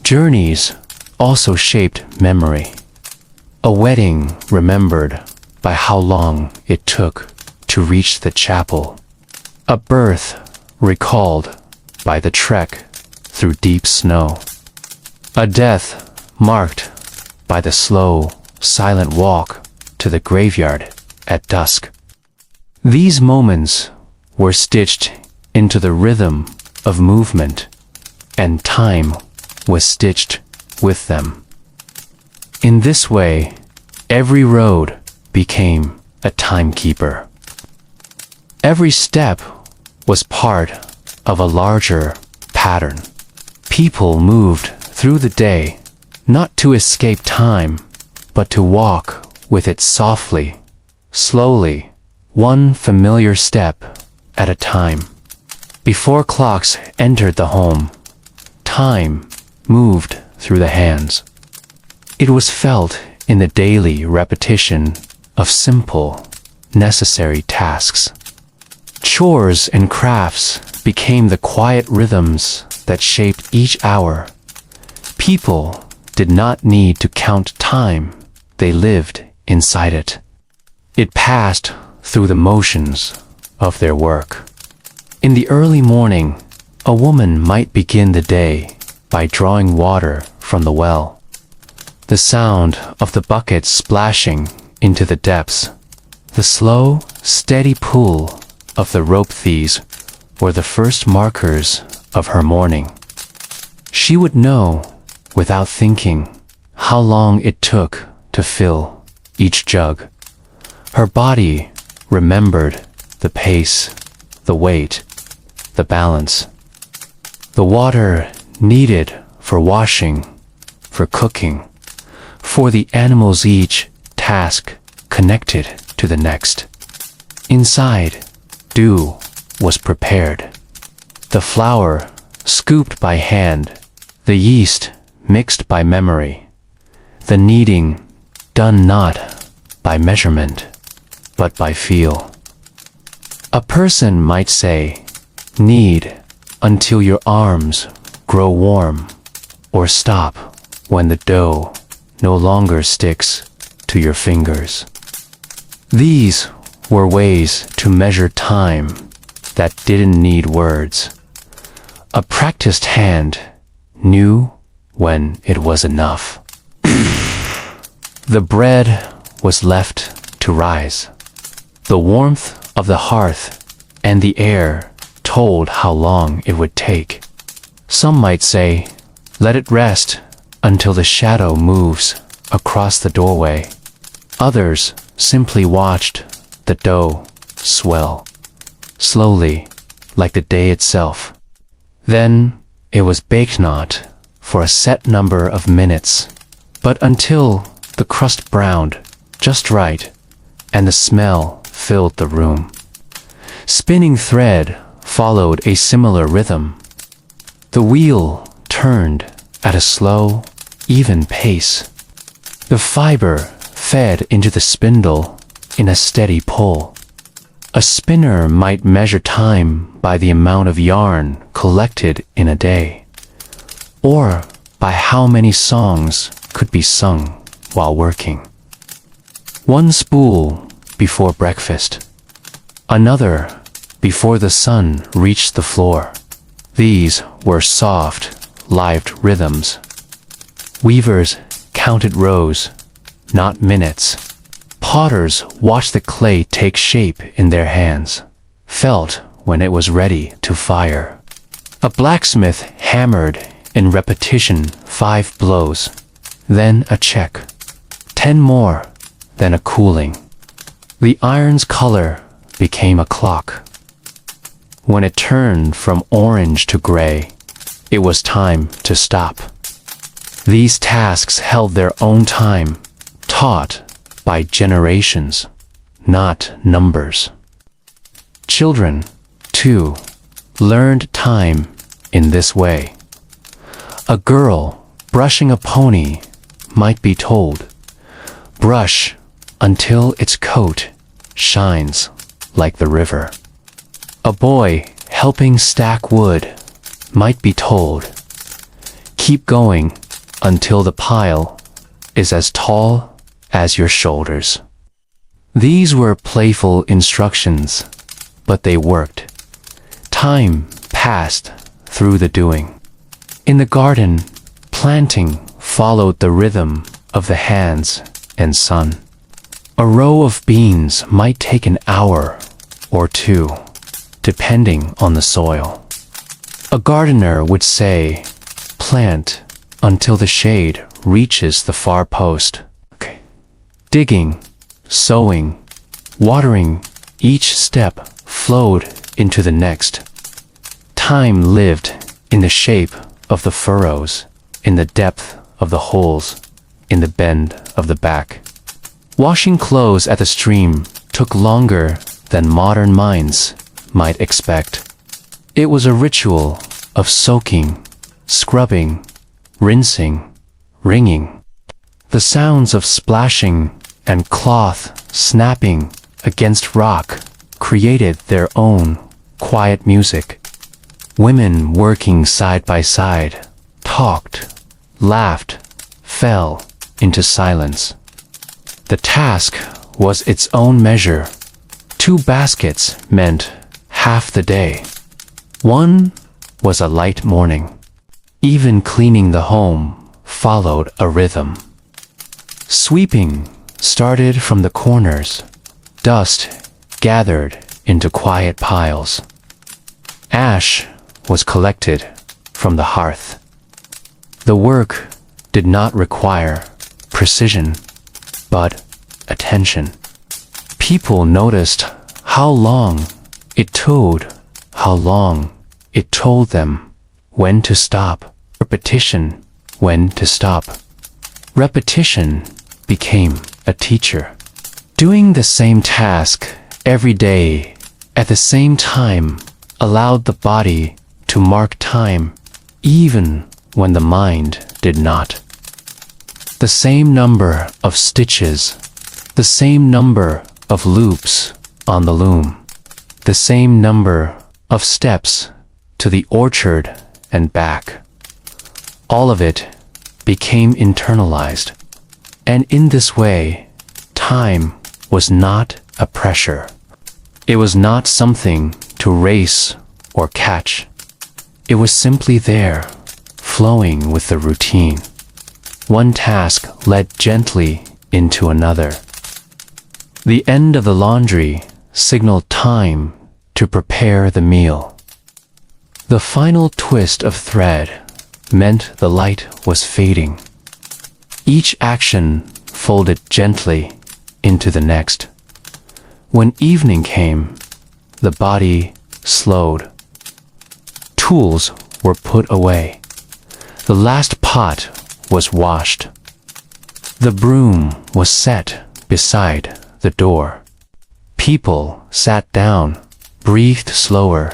Journeys also shaped memory. A wedding remembered by how long it took to reach the chapel. A birth recalled by the trek through deep snow. A death marked by the slow, silent walk to the graveyard at dusk. These moments were stitched into the rhythm of movement, and time was stitched with them. In this way, every road became a timekeeper. Every step was part of a larger pattern. People moved through the day, not to escape time, but to walk with it softly, slowly, one familiar step at a time. Before clocks entered the home, time moved through the hands. It was felt in the daily repetition of simple, necessary tasks. Chores and crafts became the quiet rhythms that shaped each hour. People did not need to count time, they lived inside it. It passed through the motions of their work. In the early morning, a woman might begin the day by drawing water from the well. The sound of the bucket splashing into the depths, the slow, steady pull of the rope thieves were the first markers of her morning. She would know, without thinking, how long it took to fill each jug. Her body remembered the pace, the weight, the balance. The water needed for washing, for cooking, for the animals, each task connected to the next. Inside, dew was prepared. The flour scooped by hand, the yeast mixed by memory, the kneading done not by measurement, but by feel. A person might say, knead until your arms grow warm, or stop when the dough no longer sticks to your fingers. These were ways to measure time that didn't need words. A practiced hand knew when it was enough. The bread was left to rise. The warmth of the hearth and the air told how long it would take. Some might say, let it rest until the shadow moves across the doorway. Others simply watched the dough swell, slowly, like the day itself. Then it was baked not for a set number of minutes, but until the crust browned just right and the smell filled the room. Spinning thread followed a similar rhythm. The wheel turned at a slow, even pace. The fiber fed into the spindle in a steady pull. A spinner might measure time by the amount of yarn collected in a day, or by how many songs could be sung while working. One spool before breakfast, another before the sun reached the floor. These were soft, lived rhythms. Weavers counted rows, not minutes. Potters watched the clay take shape in their hands, felt when it was ready to fire. A blacksmith hammered in repetition 5 blows, then a check, 10 more, then a cooling. The iron's color became a clock. When it turned from orange to gray, it was time to stop. These tasks held their own time, taught by generations, not numbers. Children, too, learned time in this way. A girl brushing a pony might be told, "Brush until its coat shines like the river." A boy helping stack wood might be told, "Keep going until the pile is as tall as your shoulders." These were playful instructions, but they worked. Time passed through the doing. In the garden, planting followed the rhythm of the hands and sun. A row of beans might take an hour or 2, depending on the soil. A gardener would say, "Plant until the shade reaches the far post." Digging, sowing, watering, each step flowed into the next. Time lived in the shape of the furrows, in the depth of the holes, in the bend of the back. Washing clothes at the stream took longer than modern minds might expect. It was a ritual of soaking, scrubbing, rinsing, wringing. The sounds of splashing and cloth snapping against rock created their own quiet music. Women working side by side talked, laughed, fell into silence. The task was its own measure. 2 baskets meant half the day. One was a light morning. Even cleaning the home followed a rhythm. Sweeping started from the corners. Dust gathered into quiet piles. Ash was collected from the hearth. The work did not require precision, but attention. People noticed how long it took, how long it told them when to stop. Repetition, when to stop. Repetition became a teacher. Doing the same task every day at the same time allowed the body to mark time even when the mind did not. The same number of stitches, the same number of loops on the loom, the same number of steps to the orchard and back. All of it became internalized, and in this way, time was not a pressure. It was not something to race or catch. It was simply there, flowing with the routine. One task led gently into another. The end of the laundry signaled time to prepare the meal. The final twist of thread meant the light was fading. Each action folded gently into the next. When evening came, the body slowed. Tools were put away. The last pot was washed. The broom was set beside the door. People sat down, breathed slower,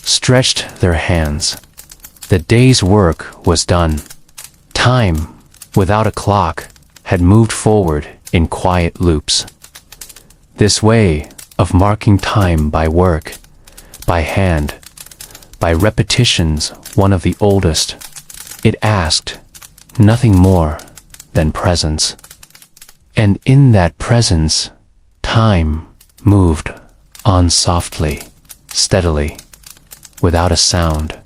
stretched their hands. The day's work was done. Time, without a clock, had moved forward in quiet loops. This way of marking time by work, by hand, by repetitions, one of the oldest, it asked nothing more than presence. And in that presence, time moved on softly, steadily, without a sound.